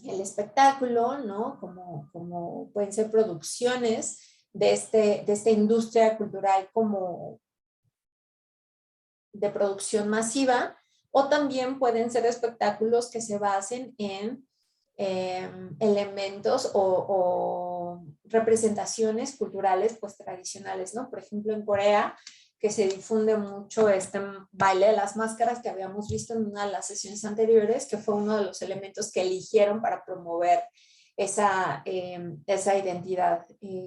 el espectáculo, ¿no?, como pueden ser producciones de esta industria cultural como de producción masiva, o también pueden ser espectáculos que se basen en elementos o representaciones culturales pues tradicionales, ¿no? Por ejemplo, en Corea, que se difunde mucho este baile de las máscaras que habíamos visto en una de las sesiones anteriores, que fue uno de los elementos que eligieron para promover esa identidad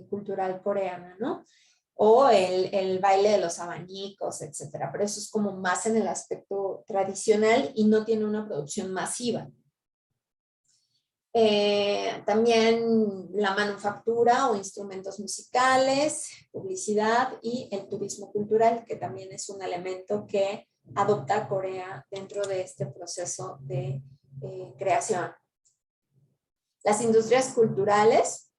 cultural coreana, ¿no? O el baile de los abanicos, etcétera. Pero eso es como más en el aspecto tradicional y no tiene una producción masiva. También la manufactura o instrumentos musicales, publicidad y el turismo cultural, que también es un elemento que adopta Corea dentro de este proceso de creación. Las industrias culturales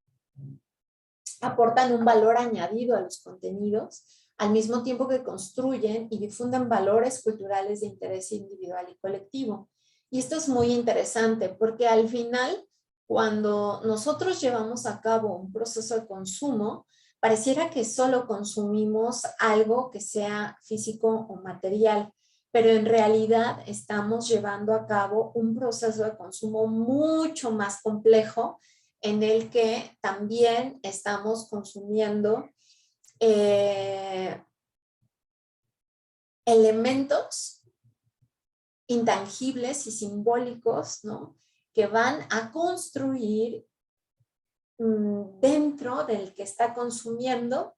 aportan un valor añadido a los contenidos, al mismo tiempo que construyen y difunden valores culturales de interés individual y colectivo. Y esto es muy interesante porque al final, cuando nosotros llevamos a cabo un proceso de consumo, pareciera que solo consumimos algo que sea físico o material, pero en realidad estamos llevando a cabo un proceso de consumo mucho más complejo en el que también estamos consumiendo elementos intangibles y simbólicos, ¿no?, que van a construir dentro del que está consumiendo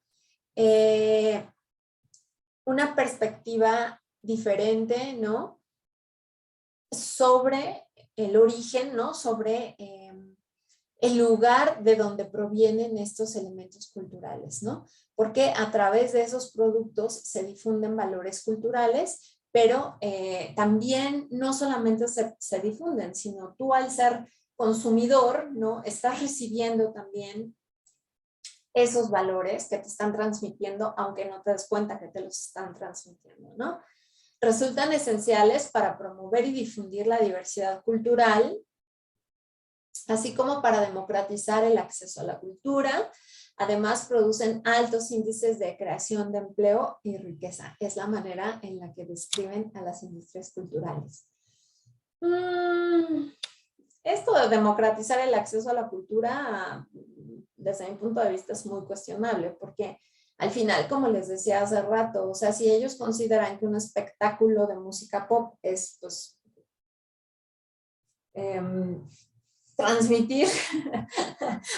una perspectiva diferente, ¿no?, sobre el origen, ¿no?, sobre el lugar de donde provienen estos elementos culturales, ¿no? Porque a través de esos productos se difunden valores culturales, pero también no solamente se difunden, sino tú al ser consumidor, ¿no?, estás recibiendo también esos valores que te están transmitiendo, aunque no te des cuenta que te los están transmitiendo, ¿no? Resultan esenciales para promover y difundir la diversidad cultural, así como para democratizar el acceso a la cultura. Además, producen altos índices de creación de empleo y riqueza. Es la manera en la que describen a las industrias culturales. Esto de democratizar el acceso a la cultura, desde mi punto de vista, es muy cuestionable, porque al final, como les decía hace rato, o sea, si ellos consideran que un espectáculo de música pop es, pues, transmitir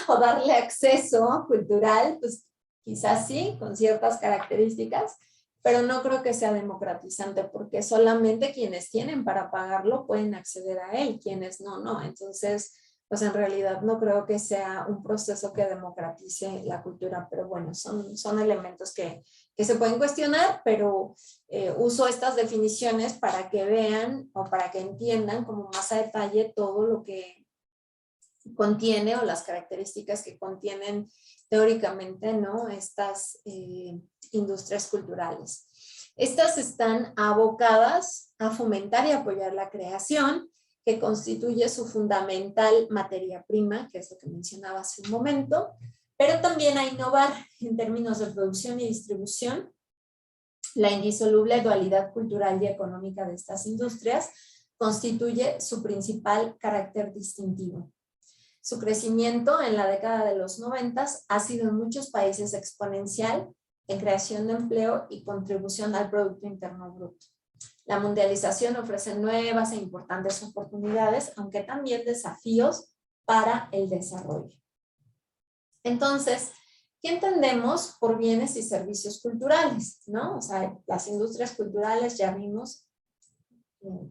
o darle acceso cultural, pues quizás sí, con ciertas características, pero no creo que sea democratizante porque solamente quienes tienen para pagarlo pueden acceder a él, quienes no, no. Entonces, pues en realidad no creo que sea un proceso que democratice la cultura, pero bueno, son elementos que se pueden cuestionar, pero uso estas definiciones para que vean o para que entiendan como más a detalle todo lo que contiene o las características que contienen teóricamente, ¿no? Estas industrias culturales. Estas están abocadas a fomentar y apoyar la creación, que constituye su fundamental materia prima, que es lo que mencionaba hace un momento, pero también a innovar en términos de producción y distribución. La indisoluble dualidad cultural y económica de estas industrias constituye su principal carácter distintivo. Su crecimiento en la década de los 90 ha sido en muchos países exponencial en creación de empleo y contribución al Producto Interno Bruto. La mundialización ofrece nuevas e importantes oportunidades, aunque también desafíos para el desarrollo. Entonces, ¿qué entendemos por bienes y servicios culturales? ¿No? O sea, las industrias culturales ya vimos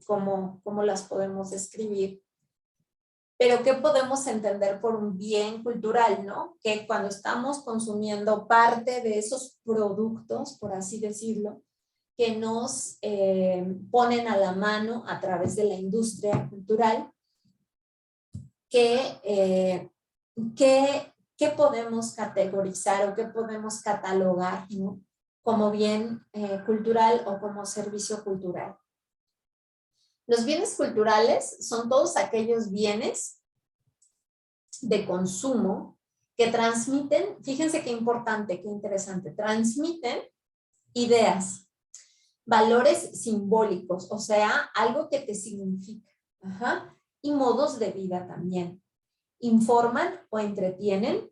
cómo las podemos describir. Pero ¿qué podemos entender por un bien cultural, no? Que cuando estamos consumiendo parte de esos productos, por así decirlo, que nos ponen a la mano a través de la industria cultural, ¿qué podemos categorizar o qué podemos catalogar, ¿no? Como bien cultural o como servicio cultural? Los bienes culturales son todos aquellos bienes de consumo que transmiten, fíjense qué importante, qué interesante, transmiten ideas, valores simbólicos, o sea, algo que te significa, y modos de vida también. Informan o entretienen,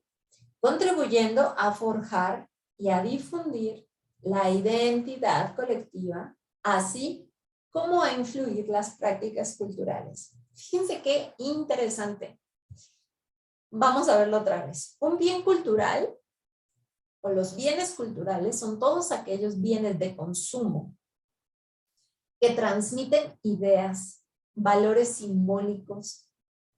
contribuyendo a forjar y a difundir la identidad colectiva, así como a influir las prácticas culturales. Fíjense qué interesante. Vamos a verlo otra vez. Un bien cultural o los bienes culturales son todos aquellos bienes de consumo que transmiten ideas, valores simbólicos,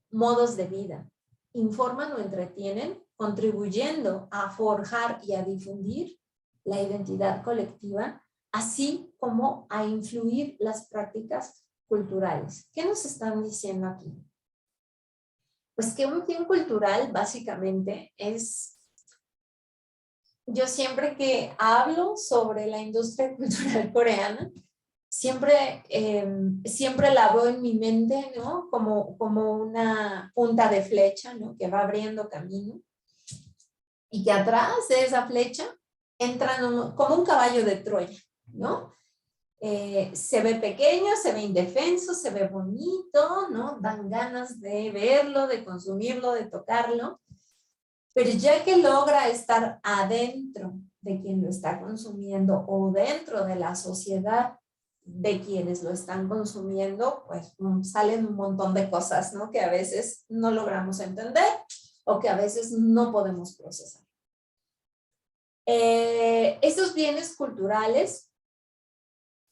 modos de vida, informan o entretienen, contribuyendo a forjar y a difundir la identidad colectiva, así como a influir las prácticas culturales. ¿Qué nos están diciendo aquí? Pues que un bien cultural básicamente es, yo siempre que hablo sobre la industria cultural coreana, siempre la veo en mi mente, ¿no? Como una punta de flecha, ¿no? Que va abriendo camino y que atrás de esa flecha entra como un caballo de Troya, ¿no? Se ve pequeño, se ve indefenso, se ve bonito, ¿no? Dan ganas de verlo, de consumirlo, de tocarlo, pero ya que logra estar adentro de quien lo está consumiendo o dentro de la sociedad de quienes lo están consumiendo, pues salen un montón de cosas, ¿no? Que a veces no logramos entender o que a veces no podemos procesar. Estos bienes culturales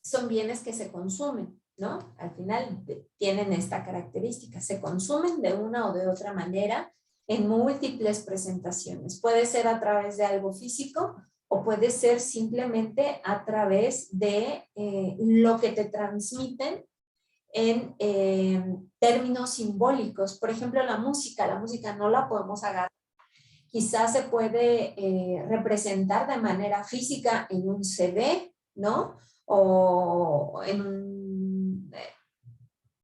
son bienes que se consumen, ¿no? Al final tienen esta característica, se consumen de una o de otra manera en múltiples presentaciones. Puede ser a través de algo físico o puede ser simplemente a través de lo que te transmiten en términos simbólicos. Por ejemplo, la música no la podemos agarrar. Quizás se puede representar de manera física en un CD, ¿no? O en un,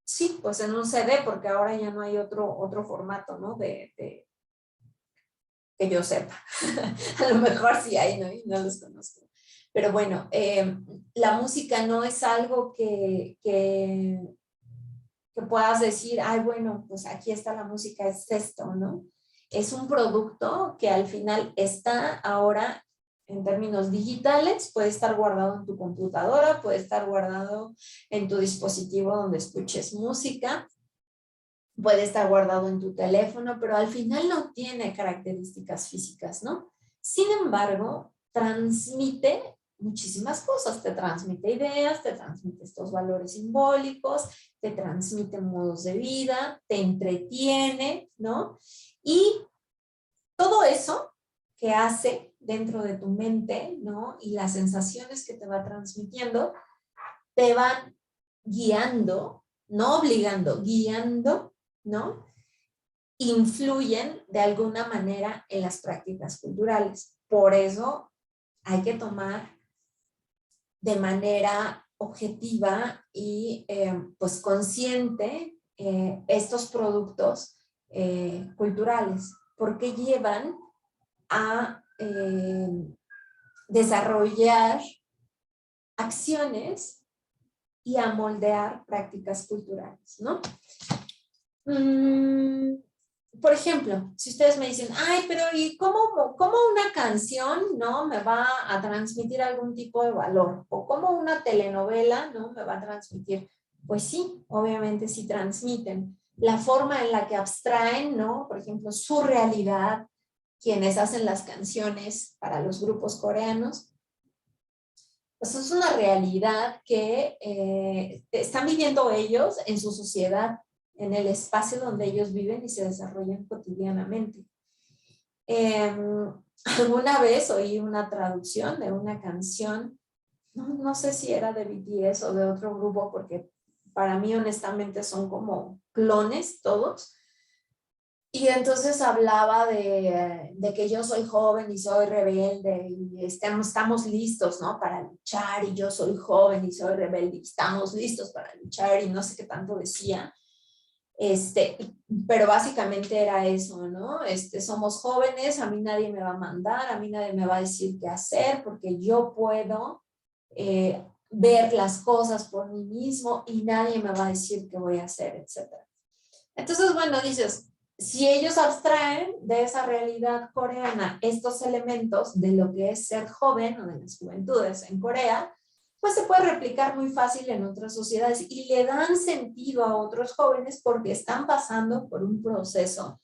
sí, pues en un CD, porque ahora ya no hay otro formato, ¿no? Que yo sepa. A lo mejor sí hay, ¿no? Y no los conozco. Pero bueno, la música no es algo que puedas decir, ay, bueno, pues aquí está la música, es esto, ¿no? Es un producto que al final está ahora en términos digitales, puede estar guardado en tu computadora, puede estar guardado en tu dispositivo donde escuches música, puede estar guardado en tu teléfono, pero al final no tiene características físicas, ¿no? Sin embargo, transmite muchísimas cosas, te transmite ideas, te transmite estos valores simbólicos, te transmite modos de vida, te entretiene, ¿no? Y todo eso que hace dentro de tu mente, ¿no? Y las sensaciones que te va transmitiendo, te van guiando, no obligando, guiando, ¿no? Influyen de alguna manera en las prácticas culturales. Por eso hay que tomar de manera objetiva y pues consciente estos productos culturales, porque llevan a desarrollar acciones y a moldear prácticas culturales, ¿no? Por ejemplo, si ustedes me dicen, ay, pero ¿y cómo una canción, no, me va a transmitir algún tipo de valor? O cómo una telenovela, no, me va a transmitir. Pues sí, obviamente sí transmiten. La forma en la que abstraen, ¿no? Por ejemplo, su realidad, quienes hacen las canciones para los grupos coreanos, pues es una realidad que están viviendo ellos en su sociedad, en el espacio donde ellos viven y se desarrollan cotidianamente. Alguna vez oí una traducción de una canción, no sé si era de BTS o de otro grupo, porque para mí honestamente son como clones todos. Y entonces hablaba de que yo soy joven y soy rebelde y estamos listos, ¿no? Para luchar, y yo soy joven y soy rebelde y estamos listos para luchar, y no sé qué tanto decía. Pero básicamente era eso, ¿no? Somos jóvenes, a mí nadie me va a mandar, a mí nadie me va a decir qué hacer, porque yo puedo ver las cosas por mí mismo y nadie me va a decir qué voy a hacer, etc. Entonces, bueno, dices, si ellos abstraen de esa realidad coreana estos elementos de lo que es ser joven o de las juventudes en Corea, pues se puede replicar muy fácil en otras sociedades y le dan sentido a otros jóvenes porque están pasando por un proceso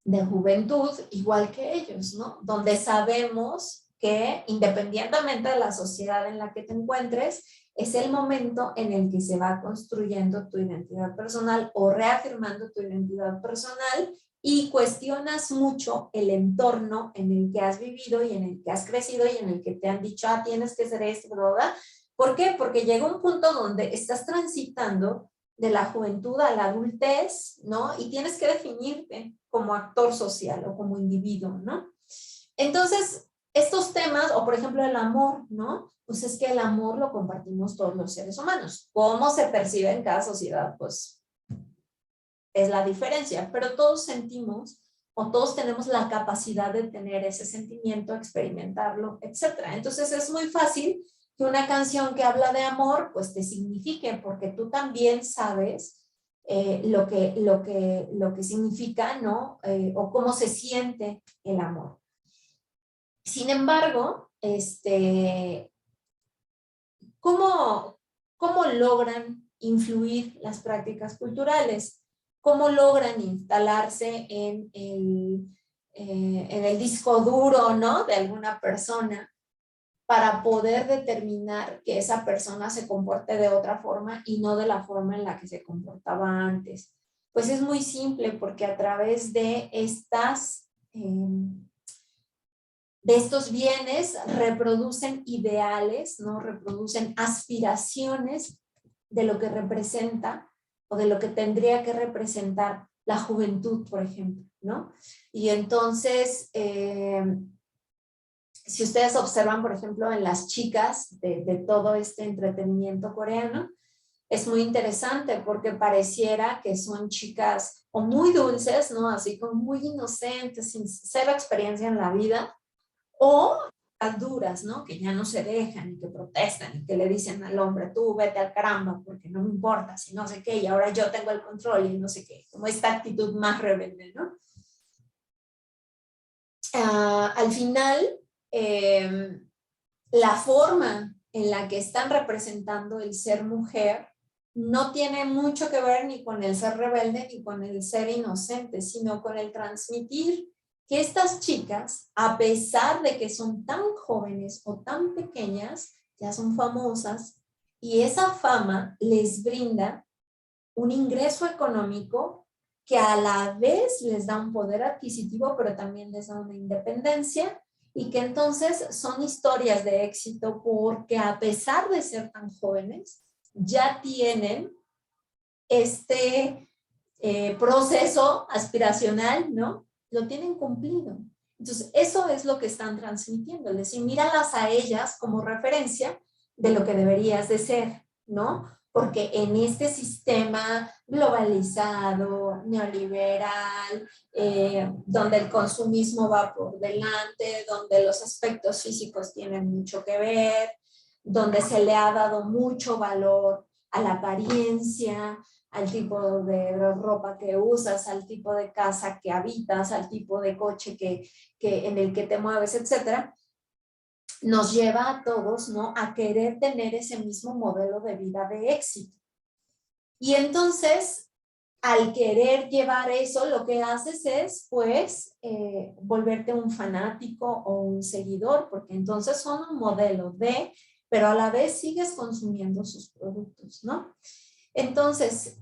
de juventud igual que ellos, ¿no? Donde sabemos que independientemente de la sociedad en la que te encuentres, es el momento en el que se va construyendo tu identidad personal o reafirmando tu identidad personal, y cuestionas mucho el entorno en el que has vivido y en el que has crecido y en el que te han dicho, ah, tienes que ser esto, ¿verdad? ¿Por qué? Porque llega un punto donde estás transitando de la juventud a la adultez, ¿no? Y tienes que definirte como actor social o como individuo, ¿no? Entonces, estos temas, o por ejemplo el amor, ¿no? Pues es que el amor lo compartimos todos los seres humanos. ¿Cómo se percibe en cada sociedad? Pues es la diferencia, pero todos sentimos o todos tenemos la capacidad de tener ese sentimiento, experimentarlo, etc. Entonces es muy fácil que una canción que habla de amor, pues te signifique, porque tú también sabes lo que significa, ¿no? O cómo se siente el amor. Sin embargo, ¿cómo logran influir las prácticas culturales? ¿Cómo logran instalarse en el disco duro, ¿no? De alguna persona, para poder determinar que esa persona se comporte de otra forma y no de la forma en la que se comportaba antes? Pues es muy simple, porque a través de estos bienes reproducen ideales, ¿no? Reproducen aspiraciones de lo que representa o de lo que tendría que representar la juventud, por ejemplo, ¿no? Y entonces, si ustedes observan, por ejemplo, en las chicas de todo este entretenimiento coreano, es muy interesante porque pareciera que son chicas o muy dulces, ¿no? Así como muy inocentes, sin cero experiencia en la vida, o las duras, ¿no? Que ya no se dejan y que protestan y que le dicen al hombre, tú vete al caramba porque no me importa, si no sé qué, y ahora yo tengo el control y no sé qué, como esta actitud más rebelde, ¿no? Al final, la forma en la que están representando el ser mujer, no tiene mucho que ver ni con el ser rebelde ni con el ser inocente, sino con el transmitir que estas chicas, a pesar de que son tan jóvenes o tan pequeñas, ya son famosas y esa fama les brinda un ingreso económico que a la vez les da un poder adquisitivo, pero también les da una independencia y que entonces son historias de éxito porque a pesar de ser tan jóvenes, ya tienen este proceso aspiracional, ¿no? Lo tienen cumplido. Entonces, eso es lo que están transmitiendo. Es decir, míralas a ellas como referencia de lo que deberías de ser, ¿no? Porque en este sistema globalizado, neoliberal, donde el consumismo va por delante, donde los aspectos físicos tienen mucho que ver, donde se le ha dado mucho valor a la apariencia, al tipo de ropa que usas, al tipo de casa que habitas, al tipo de coche en el que te mueves, etcétera, nos lleva a todos, ¿no?, a querer tener ese mismo modelo de vida de éxito. Y entonces, al querer llevar eso, lo que haces es, pues, volverte un fanático o un seguidor, porque entonces son un modelo de, pero a la vez sigues consumiendo sus productos, ¿no? Entonces,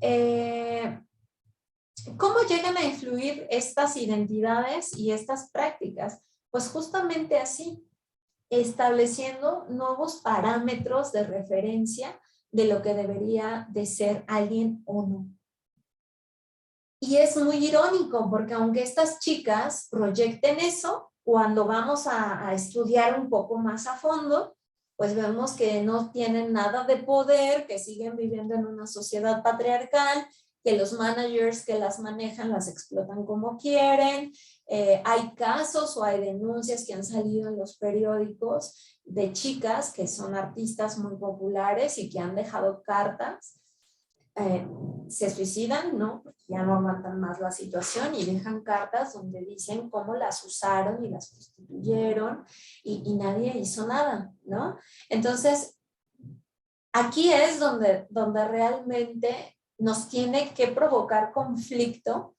¿cómo llegan a influir estas identidades y estas prácticas? Pues justamente así, estableciendo nuevos parámetros de referencia de lo que debería de ser alguien o no. Y es muy irónico porque aunque estas chicas proyecten eso, cuando vamos a estudiar un poco más a fondo, pues vemos que no tienen nada de poder, que siguen viviendo en una sociedad patriarcal, que los managers que las manejan las explotan como quieren. Hay casos o hay denuncias que han salido en los periódicos de chicas que son artistas muy populares y que han dejado cartas. Se suicidan, ¿no? Porque ya no aguantan más la situación y dejan cartas donde dicen cómo las usaron y las prostituyeron y nadie hizo nada, ¿no? Entonces, aquí es donde realmente nos tiene que provocar conflicto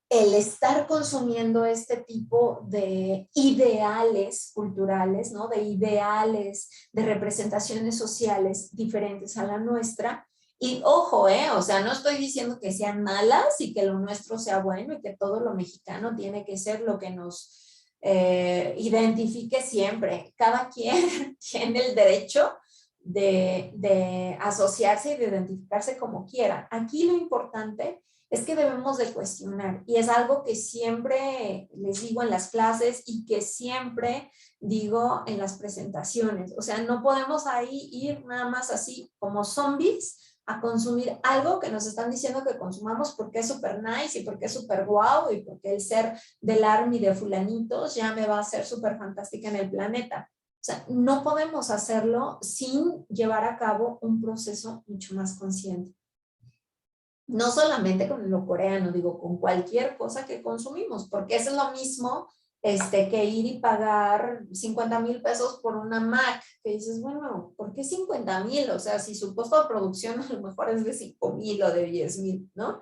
el estar consumiendo este tipo de ideales culturales, ¿no? De ideales, de representaciones sociales diferentes a la nuestra. Y ojo, o sea, no estoy diciendo que sean malas y que lo nuestro sea bueno y que todo lo mexicano tiene que ser lo que nos identifique siempre. Cada quien tiene el derecho de asociarse y de identificarse como quiera. Aquí lo importante es que debemos de cuestionar y es algo que siempre les digo en las clases y que siempre digo en las presentaciones. O sea, no podemos ahí ir nada más así como zombies a consumir algo que nos están diciendo que consumamos porque es súper nice y porque es súper guau y porque el ser del army de fulanitos ya me va a hacer súper fantástica en el planeta. O sea, no podemos hacerlo sin llevar a cabo un proceso mucho más consciente. No solamente con lo coreano, digo, con cualquier cosa que consumimos, porque eso es lo mismo que ir y pagar 50,000 pesos por una Mac, que dices, bueno, ¿por qué 50,000? O sea, si su costo de producción a lo mejor es de 5,000 o de 10,000, ¿no?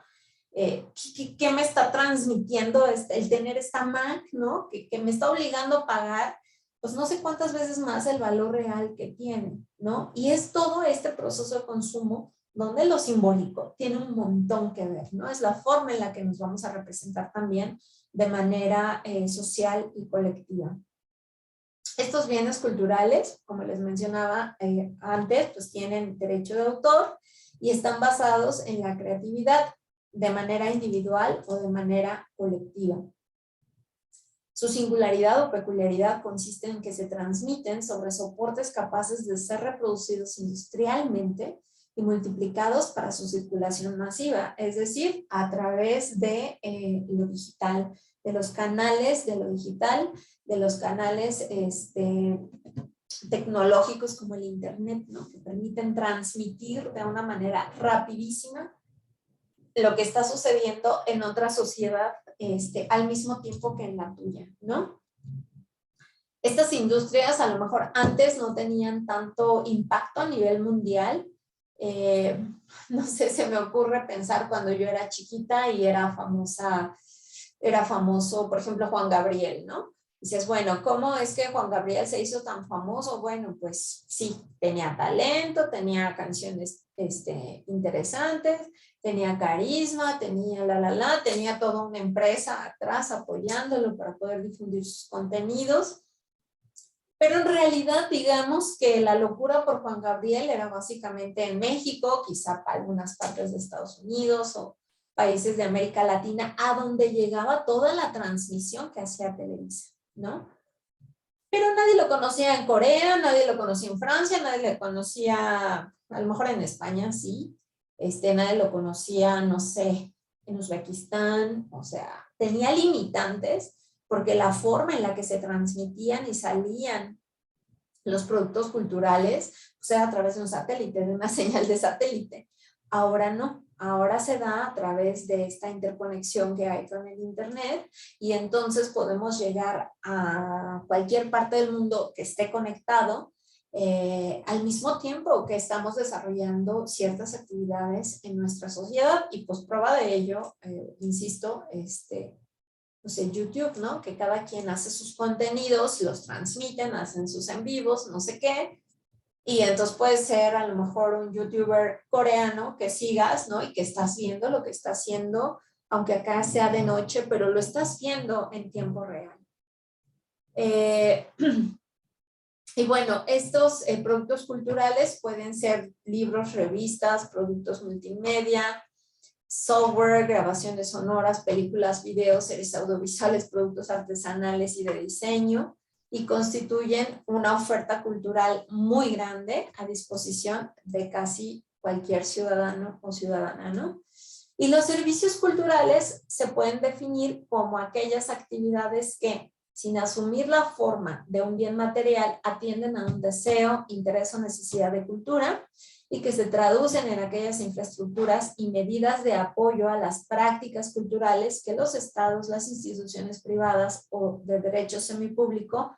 ¿Qué me está transmitiendo el tener esta Mac, ¿no? Que me está obligando a pagar, pues no sé cuántas veces más el valor real que tiene, ¿no? Y es todo este proceso de consumo donde lo simbólico tiene un montón que ver, ¿no? Es la forma en la que nos vamos a representar también de manera social y colectiva. Estos bienes culturales, como les mencionaba antes, pues tienen derecho de autor y están basados en la creatividad de manera individual o de manera colectiva. Su singularidad o peculiaridad consiste en que se transmiten sobre soportes capaces de ser reproducidos industrialmente y multiplicados para su circulación masiva, es decir, a través de lo digital, de los canales de lo digital, de los canales tecnológicos como el internet, ¿no? Que permiten transmitir de una manera rapidísima lo que está sucediendo en otra sociedad al mismo tiempo que en la tuya, ¿no? Estas industrias a lo mejor antes no tenían tanto impacto a nivel mundial, No sé, se me ocurre pensar cuando yo era chiquita y era famoso, por ejemplo, Juan Gabriel, ¿no? Dices, bueno, ¿cómo es que Juan Gabriel se hizo tan famoso? Bueno, pues sí, tenía talento, tenía canciones interesantes, tenía carisma, tenía toda una empresa atrás apoyándolo para poder difundir sus contenidos. Pero en realidad, digamos que la locura por Juan Gabriel era básicamente en México, quizá para algunas partes de Estados Unidos o países de América Latina, a donde llegaba toda la transmisión que hacía Televisa, ¿no? Pero nadie lo conocía en Corea, nadie lo conocía en Francia, nadie lo conocía, a lo mejor en España, sí. Nadie lo conocía, no sé, en Uzbekistán, o sea, tenía limitantes porque la forma en la que se transmitían y salían los productos culturales, pues era a través de un satélite, de una señal de satélite. Ahora no, ahora se da a través de esta interconexión que hay con el Internet y entonces podemos llegar a cualquier parte del mundo que esté conectado al mismo tiempo que estamos desarrollando ciertas actividades en nuestra sociedad y pues prueba de ello, insisto, pues en YouTube, ¿no? Que cada quien hace sus contenidos, los transmiten, hacen sus en vivos, no sé qué, y entonces puede ser a lo mejor un youtuber coreano que sigas, ¿no? Y que estás viendo lo que está haciendo, aunque acá sea de noche, pero lo estás viendo en tiempo real. Y bueno, estos productos culturales pueden ser libros, revistas, productos multimedia, software, grabaciones sonoras, películas, videos, series audiovisuales, productos artesanales y de diseño, y constituyen una oferta cultural muy grande a disposición de casi cualquier ciudadano o ciudadana, ¿no? Y los servicios culturales se pueden definir como aquellas actividades que, sin asumir la forma de un bien material, atienden a un deseo, interés o necesidad de cultura y que se traducen en aquellas infraestructuras y medidas de apoyo a las prácticas culturales que los estados, las instituciones privadas o de derecho semipúblico,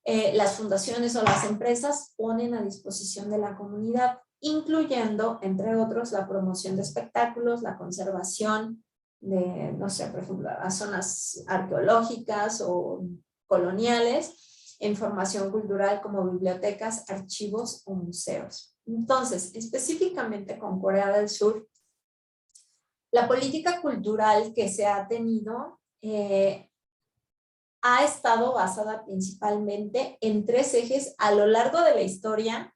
las fundaciones o las empresas ponen a disposición de la comunidad, incluyendo, entre otros, la promoción de espectáculos, la conservación de, no sé, por ejemplo, las zonas arqueológicas o coloniales, información cultural como bibliotecas, archivos o museos. Entonces, específicamente con Corea del Sur, la política cultural que se ha tenido ha estado basada principalmente en tres ejes a lo largo de la historia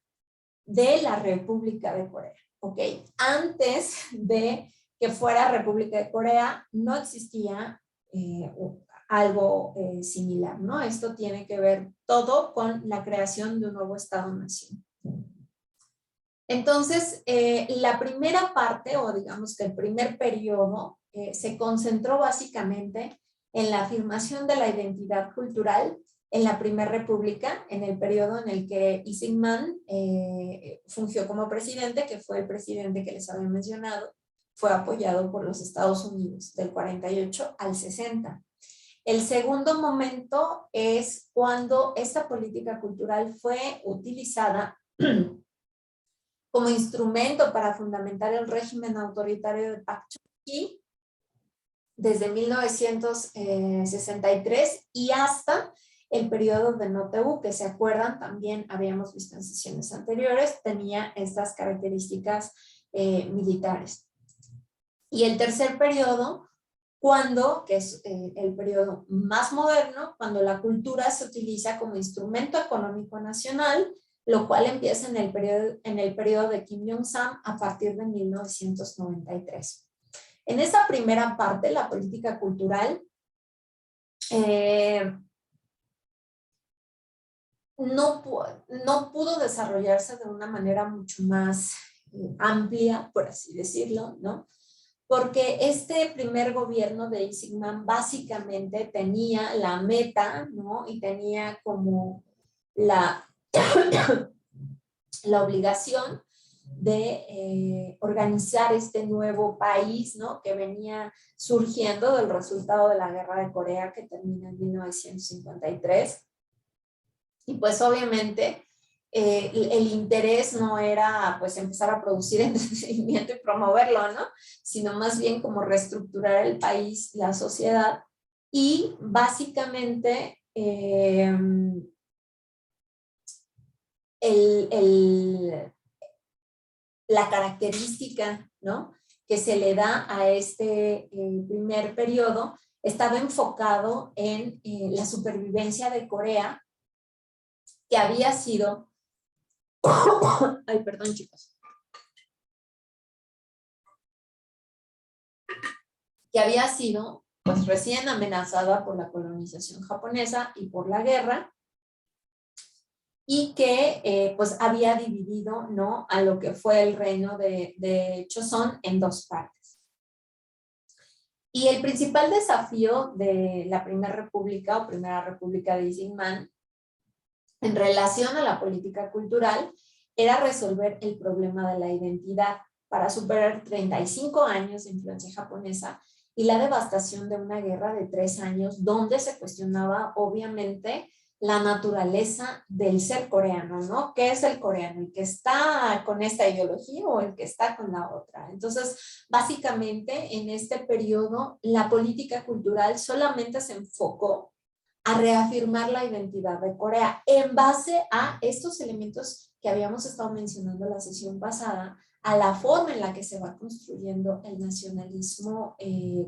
de la República de Corea. ¿Ok? Antes de que fuera República de Corea, no existía algo similar, ¿no? Esto tiene que ver todo con la creación de un nuevo Estado-nación. Entonces, la primera parte, o digamos que el primer periodo, se concentró básicamente en la afirmación de la identidad cultural en la Primera República, en el periodo en el que Lee Syngman fungió como presidente, que fue el presidente que les había mencionado, fue apoyado por los Estados Unidos del 48 al 60. El segundo momento es cuando esta política cultural fue utilizada como instrumento para fundamentar el régimen autoritario de Park Chung-hee desde 1963 y hasta el periodo de No-TEU, que se acuerdan, también habíamos visto en sesiones anteriores, tenía estas características militares. Y el tercer periodo, que es el periodo más moderno, cuando la cultura se utiliza como instrumento económico nacional, lo cual empieza en el periodo de Kim Jong-sam a partir de 1993. En esta primera parte, la política cultural no pudo desarrollarse de una manera mucho más amplia, por así decirlo, ¿no? Porque este primer gobierno de Lee Syngman básicamente tenía la meta, ¿no? Y tenía como la obligación de organizar este nuevo país, ¿no? Que venía surgiendo del resultado de la Guerra de Corea que termina en 1953. Y pues obviamente el interés no era pues empezar a producir entretenimiento y promoverlo, ¿no? Sino más bien como reestructurar el país, la sociedad, y básicamente la característica, ¿no?, que se le da a este primer periodo estaba enfocado en la supervivencia de Corea, que había sido ay, perdón, chicos. Que había sido pues recién amenazada por la colonización japonesa y por la guerra, y que pues había dividido, ¿no?, a lo que fue el reino de Joseon en dos partes. Y el principal desafío de la Primera República o Primera República de Isinman en relación a la política cultural era resolver el problema de la identidad para superar 35 años de influencia japonesa y la devastación de una guerra de 3 años donde se cuestionaba obviamente la naturaleza del ser coreano, ¿no? ¿Qué es el coreano? ¿El que está con esta ideología o el que está con la otra? Entonces, básicamente en este periodo la política cultural solamente se enfocó a reafirmar la identidad de Corea en base a estos elementos que habíamos estado mencionando en la sesión pasada, a la forma en la que se va construyendo el nacionalismo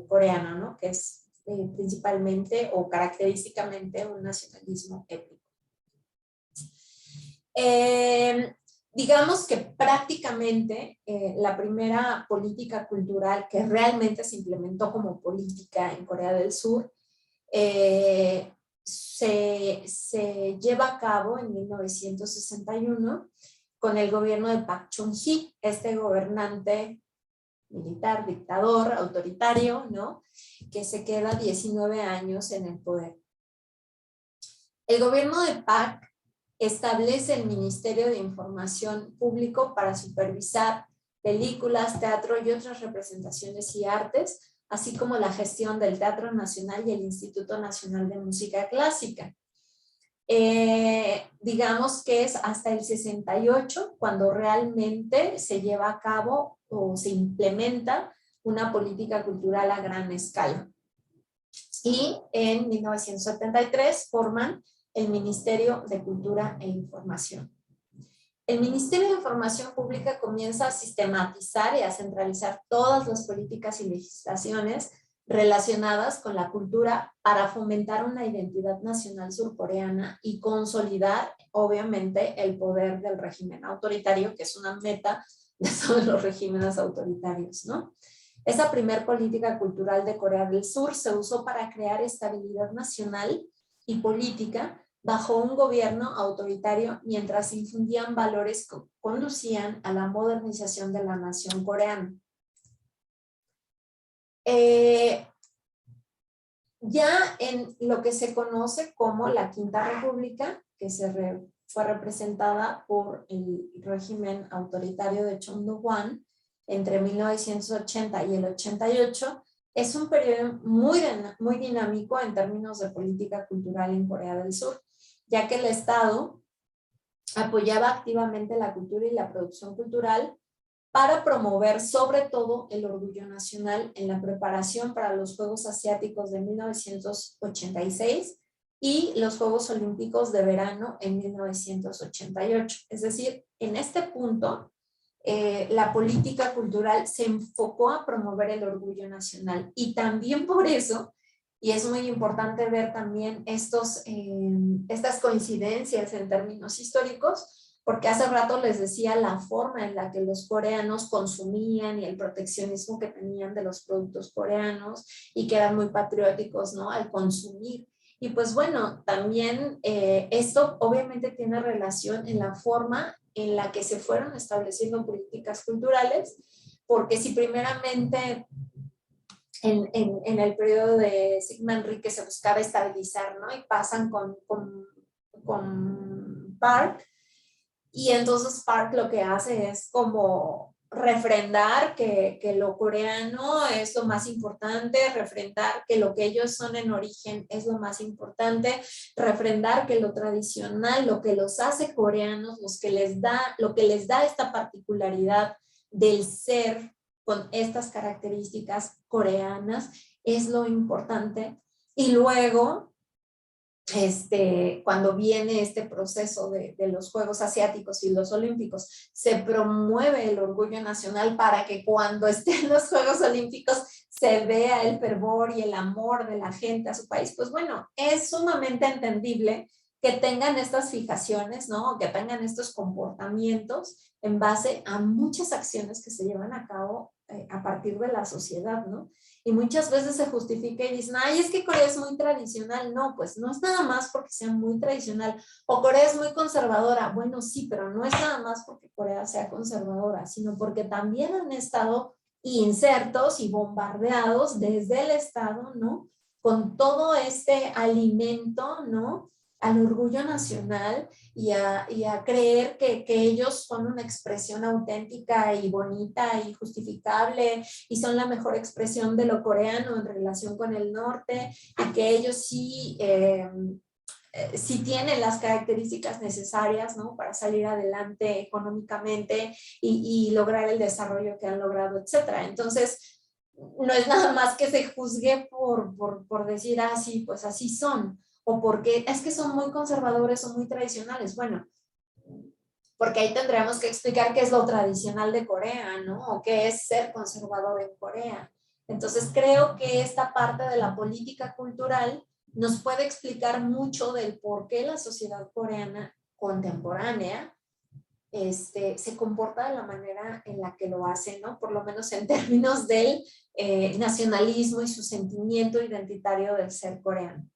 coreano, ¿no?, que es principalmente o característicamente un nacionalismo étnico. Digamos que prácticamente la primera política cultural que realmente se implementó como política en Corea del Sur se lleva a cabo en 1961 con el gobierno de Park Chung-hee, este gobernante militar, dictador, autoritario, ¿no?, que se queda 19 años en el poder. El gobierno de Park establece el Ministerio de Información Público para supervisar películas, teatro y otras representaciones y artes, así como la gestión del Teatro Nacional y el Instituto Nacional de Música Clásica. Digamos que es hasta el 68 cuando realmente se lleva a cabo o se implementa una política cultural a gran escala. Y en 1973 forman el Ministerio de Cultura e Información. El Ministerio de Información Pública comienza a sistematizar y a centralizar todas las políticas y legislaciones relacionadas con la cultura para fomentar una identidad nacional surcoreana y consolidar, obviamente, el poder del régimen autoritario, que es una meta de todos los regímenes autoritarios, ¿no? Esa primer política cultural de Corea del Sur se usó para crear estabilidad nacional y política bajo un gobierno autoritario mientras infundían valores que conducían a la modernización de la nación coreana. Ya en lo que se conoce como la Quinta República, que fue representada por el régimen autoritario de Chon Do-hwan entre 1980 y el 88, es un periodo muy dinámico en términos de política cultural en Corea del Sur, ya que el Estado apoyaba activamente la cultura y la producción cultural para promover sobre todo el orgullo nacional en la preparación para los Juegos Asiáticos de 1986 y los Juegos Olímpicos de Verano en 1988. Es decir, en este punto, la política cultural se enfocó a promover el orgullo nacional y también por eso, y es muy importante ver también estas coincidencias en términos históricos, porque hace rato les decía la forma en la que los coreanos consumían y el proteccionismo que tenían de los productos coreanos y que eran muy patrióticos, ¿no?, al consumir. Y pues bueno, también esto obviamente tiene relación en la forma en la que se fueron estableciendo políticas culturales, porque si primeramente en el periodo de Syngman Rhee que se buscaba estabilizar, ¿no?, y pasan con Park, y entonces Park lo que hace es como refrendar que lo coreano es lo más importante, refrendar que lo que ellos son en origen es lo más importante, refrendar que lo tradicional, lo que los hace coreanos, lo que les da esta particularidad del ser con estas características coreanas es lo importante. Y luego, cuando viene este proceso de los Juegos Asiáticos y los Olímpicos, se promueve el orgullo nacional para que cuando estén los Juegos Olímpicos se vea el fervor y el amor de la gente a su país. Pues bueno, es sumamente entendible que tengan estas fijaciones, ¿no? Que tengan estos comportamientos en base a muchas acciones que se llevan a cabo a partir de la sociedad, ¿no? Y muchas veces se justifica y dicen, ay, es que Corea es muy tradicional. No, pues no es nada más porque sea muy tradicional. O Corea es muy conservadora. Bueno, sí, pero no es nada más porque Corea sea conservadora, sino porque también han estado insertos y bombardeados desde el Estado, ¿no? Con todo este alimento, ¿no? Al orgullo nacional y a creer que ellos son una expresión auténtica y bonita y justificable y son la mejor expresión de lo coreano en relación con el norte y que ellos sí, sí tienen las características necesarias, ¿no? Para salir adelante económicamente y lograr el desarrollo que han logrado, etcétera. Entonces, no es nada más que se juzgue por decir, ah, sí, pues así son, o porque es que son muy conservadores o muy tradicionales. Bueno, porque ahí tendríamos que explicar qué es lo tradicional de Corea, ¿no? O qué es ser conservador en Corea. Entonces creo que esta parte de la política cultural nos puede explicar mucho del por qué la sociedad coreana contemporánea se comporta de la manera en la que lo hace, ¿no? Por lo menos en términos del nacionalismo y su sentimiento identitario del ser coreano.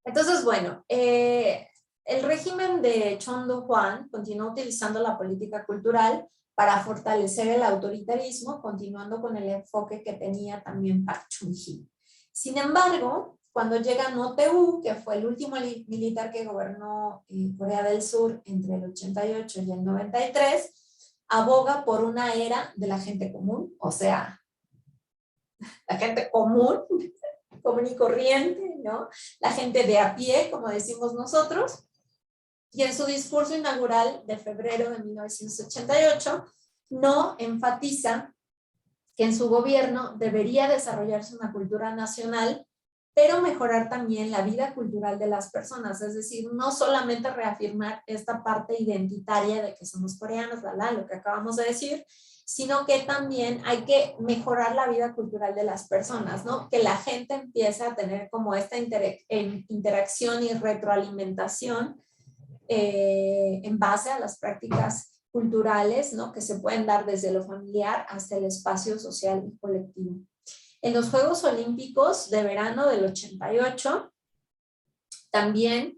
Entonces, bueno, el régimen de Chon Do-hwan continuó utilizando la política cultural para fortalecer el autoritarismo, continuando con el enfoque que tenía también Park Chung-hee. Sin embargo, cuando llega No Tae-woo, que fue el último militar que gobernó Corea del Sur entre el 88 y el 93, aboga por una era de la gente común, o sea, la gente común y corriente, ¿no? La gente de a pie, como decimos nosotros. Y en su discurso inaugural de febrero de 1988, No enfatiza que en su gobierno debería desarrollarse una cultura nacional, pero mejorar también la vida cultural de las personas, es decir, no solamente reafirmar esta parte identitaria de que somos coreanos, lo que acabamos de decir, sino que también hay que mejorar la vida cultural de las personas, ¿no? Que la gente empiece a tener como esta interacción y retroalimentación en base a las prácticas culturales, ¿no? Que se pueden dar desde lo familiar hasta el espacio social y colectivo. En los Juegos Olímpicos de verano del 88, también,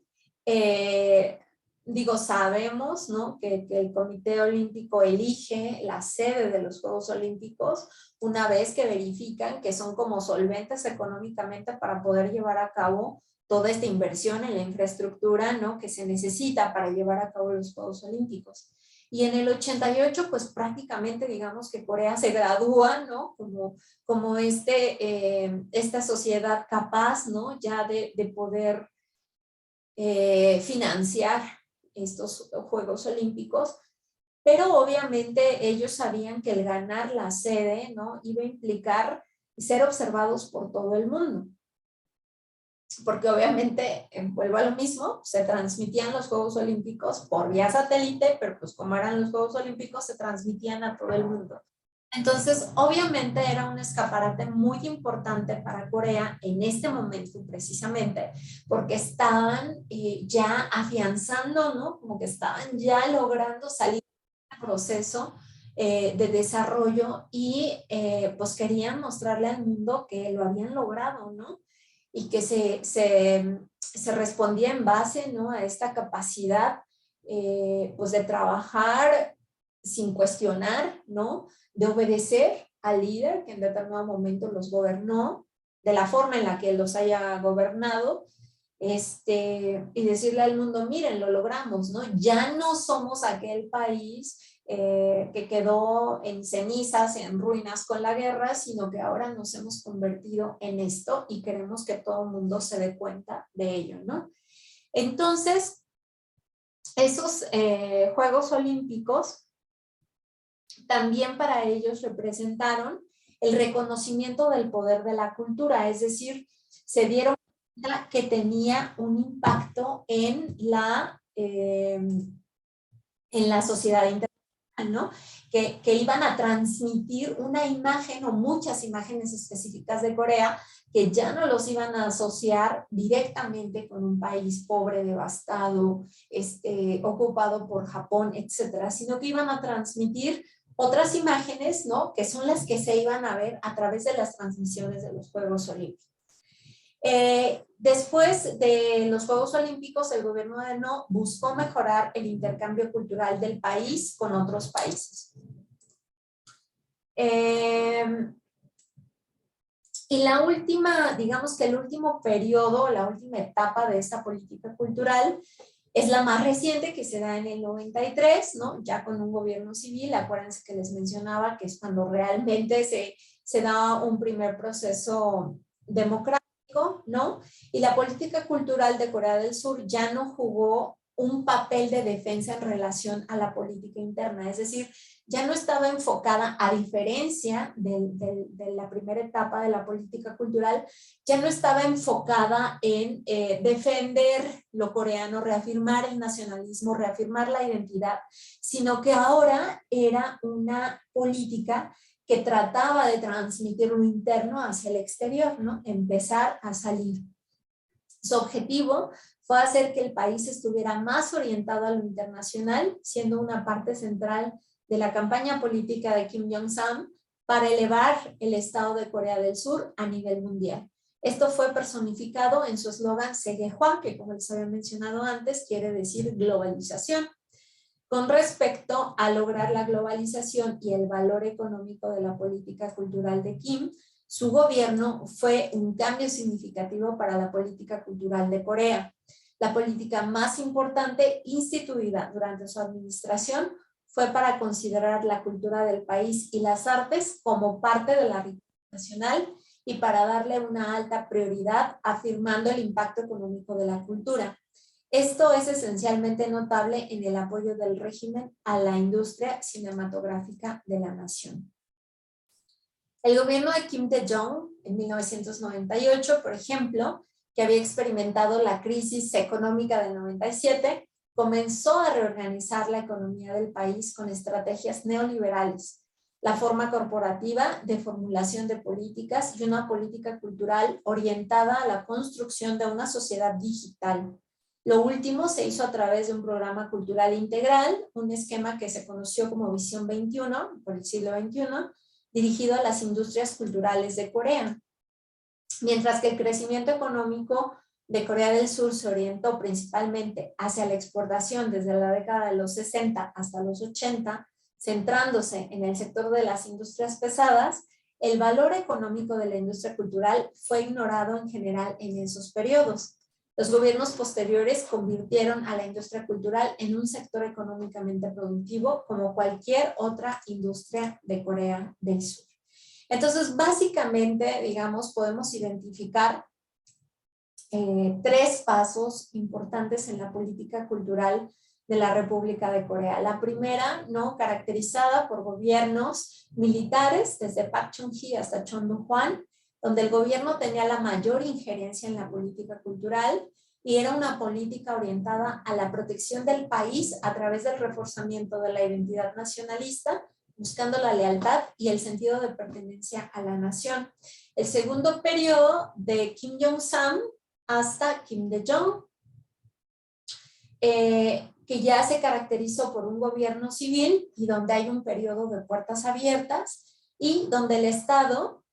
sabemos, ¿no? que el Comité Olímpico elige la sede de los Juegos Olímpicos una vez que verifican que son como solventes económicamente para poder llevar a cabo toda esta inversión en la infraestructura, ¿no? Que se necesita para llevar a cabo los Juegos Olímpicos. Y en el 88, pues prácticamente digamos que Corea se gradúa, ¿no? Como esta sociedad capaz, ¿no? Ya de poder financiar estos Juegos Olímpicos, pero obviamente ellos sabían que el ganar la sede, ¿no? Iba a implicar ser observados por todo el mundo. Porque obviamente, vuelvo a lo mismo, se transmitían los Juegos Olímpicos por vía satélite, pero pues como eran los Juegos Olímpicos, se transmitían a todo el mundo. Entonces, obviamente era un escaparate muy importante para Corea en este momento precisamente, porque estaban ya afianzando, ¿no? Como que estaban ya logrando salir del proceso de desarrollo y pues querían mostrarle al mundo que lo habían logrado, ¿no? Y que se respondía en base, ¿no? A esta capacidad pues de trabajar sin cuestionar, ¿no? De obedecer al líder que en determinado momento los gobernó, de la forma en la que los haya gobernado, y decirle al mundo, miren, lo logramos, ¿no? Ya no somos aquel país que quedó en cenizas, en ruinas con la guerra, sino que ahora nos hemos convertido en esto y queremos que todo el mundo se dé cuenta de ello, ¿no? Entonces, esos Juegos Olímpicos también para ellos representaron el reconocimiento del poder de la cultura, es decir, se dieron cuenta que tenía un impacto en la sociedad internacional, ¿no? Que iban a transmitir una imagen o muchas imágenes específicas de Corea que ya no los iban a asociar directamente con un país pobre, devastado, ocupado por Japón, etcétera, sino que iban a transmitir otras imágenes, ¿no? Que son las que se iban a ver a través de las transmisiones de los Juegos Olímpicos. Después de los Juegos Olímpicos, el gobierno de No buscó mejorar el intercambio cultural del país con otros países. Y la última, digamos que el último periodo, la última etapa de esta política cultural es la más reciente, que se da en el 93, ¿no? Ya con un gobierno civil. Acuérdense que les mencionaba que es cuando realmente se da un primer proceso democrático, ¿no? Y la política cultural de Corea del Sur ya no jugó un papel de defensa en relación a la política interna, es decir, ya no estaba enfocada, a diferencia de la primera etapa de la política cultural, ya no estaba enfocada en defender lo coreano, reafirmar el nacionalismo, reafirmar la identidad, sino que ahora era una política que trataba de transmitir lo interno hacia el exterior, ¿no? Empezar a salir. Su objetivo fue hacer que el país estuviera más orientado a lo internacional, siendo una parte central de la campaña política de Kim Jong-un para elevar el Estado de Corea del Sur a nivel mundial. Esto fue personificado en su eslogan Segehwa, que como les había mencionado antes, quiere decir globalización. Con respecto a lograr la globalización y el valor económico de la política cultural de Kim, su gobierno fue un cambio significativo para la política cultural de Corea. La política más importante instituida durante su administración fue para considerar la cultura del país y las artes como parte de la riqueza nacional y para darle una alta prioridad, afirmando el impacto económico de la cultura. Esto es esencialmente notable en el apoyo del régimen a la industria cinematográfica de la nación. El gobierno de Kim Dae-jung en 1998, por ejemplo, que había experimentado la crisis económica del 97, comenzó a reorganizar la economía del país con estrategias neoliberales, la forma corporativa de formulación de políticas y una política cultural orientada a la construcción de una sociedad digital. Lo último se hizo a través de un programa cultural integral, un esquema que se conoció como Visión 21 por el siglo XXI, dirigido a las industrias culturales de Corea. Mientras que el crecimiento económico de Corea del Sur se orientó principalmente hacia la exportación desde la década de los 60 hasta los 80, centrándose en el sector de las industrias pesadas, el valor económico de la industria cultural fue ignorado en general en esos periodos. Los gobiernos posteriores convirtieron a la industria cultural en un sector económicamente productivo como cualquier otra industria de Corea del Sur. Entonces, básicamente, digamos, podemos identificar tres pasos importantes en la política cultural de la República de Corea. La primera, ¿no?, caracterizada por gobiernos militares, desde Park Chung-hee hasta Chon Doo-hwan, donde el gobierno tenía la mayor injerencia en la política cultural y era una política orientada a la protección del país a través del reforzamiento de la identidad nacionalista, buscando la lealtad y el sentido de pertenencia a la nación. El segundo periodo, de Kim Jong-un hasta Kim Dae-jung, que ya se caracterizó por un gobierno civil y donde hay un periodo de puertas abiertas y donde el Estado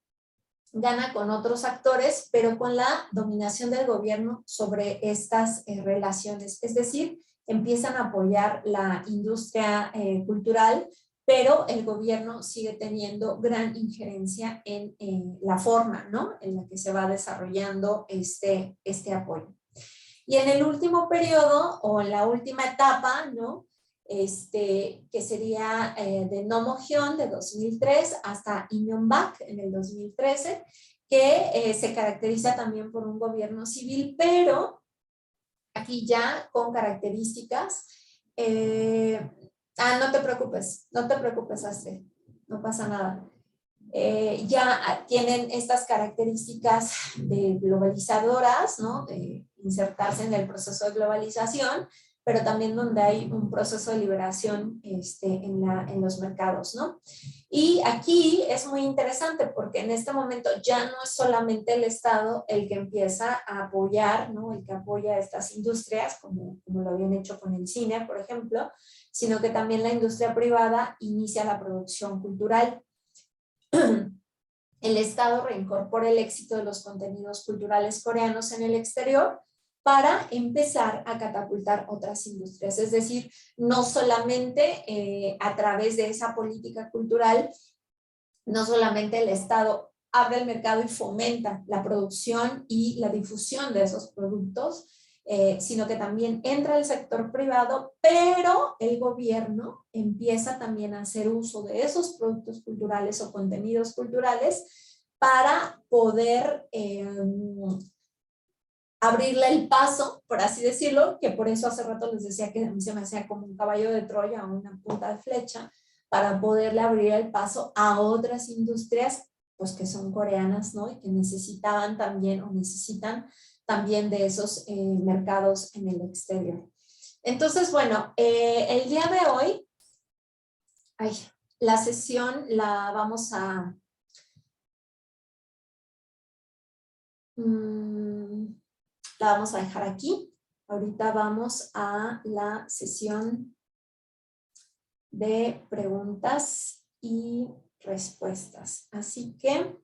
gana con otros actores, pero con la dominación del gobierno sobre estas relaciones. Es decir, empiezan a apoyar la industria cultural, pero el gobierno sigue teniendo gran injerencia en la forma, ¿no?, en la que se va desarrollando este apoyo. Y en el último periodo, o en la última etapa, ¿no?, que sería de Nomo Hyun de 2003 hasta Lee Myung-bak en el 2013, que se caracteriza también por un gobierno civil, pero aquí ya con características. No te preocupes, Astrid, no pasa nada. Ya tienen estas características de globalizadoras, ¿no? De insertarse en el proceso de globalización, pero también donde hay un proceso de liberación en los mercados, ¿no? Y aquí es muy interesante porque en este momento ya no es solamente el Estado el que empieza a apoyar, ¿no? El que apoya estas industrias, como lo habían hecho con el cine, por ejemplo, sino que también la industria privada inicia la producción cultural. El Estado reincorpora el éxito de los contenidos culturales coreanos en el exterior para empezar a catapultar otras industrias. Es decir, no solamente a través de esa política cultural, no solamente el Estado abre el mercado y fomenta la producción y la difusión de esos productos, sino que también entra el sector privado, pero el gobierno empieza también a hacer uso de esos productos culturales o contenidos culturales para poder abrirle el paso, por así decirlo, que por eso hace rato les decía que a mí se me hacía como un caballo de Troya o una punta de flecha, para poderle abrir el paso a otras industrias pues que son coreanas, ¿no? Y que necesitaban también o necesitan también de esos mercados en el exterior. Entonces, bueno, el día de hoy, la sesión la vamos a... la vamos a dejar aquí. Ahorita vamos a la sesión de preguntas y respuestas. Así que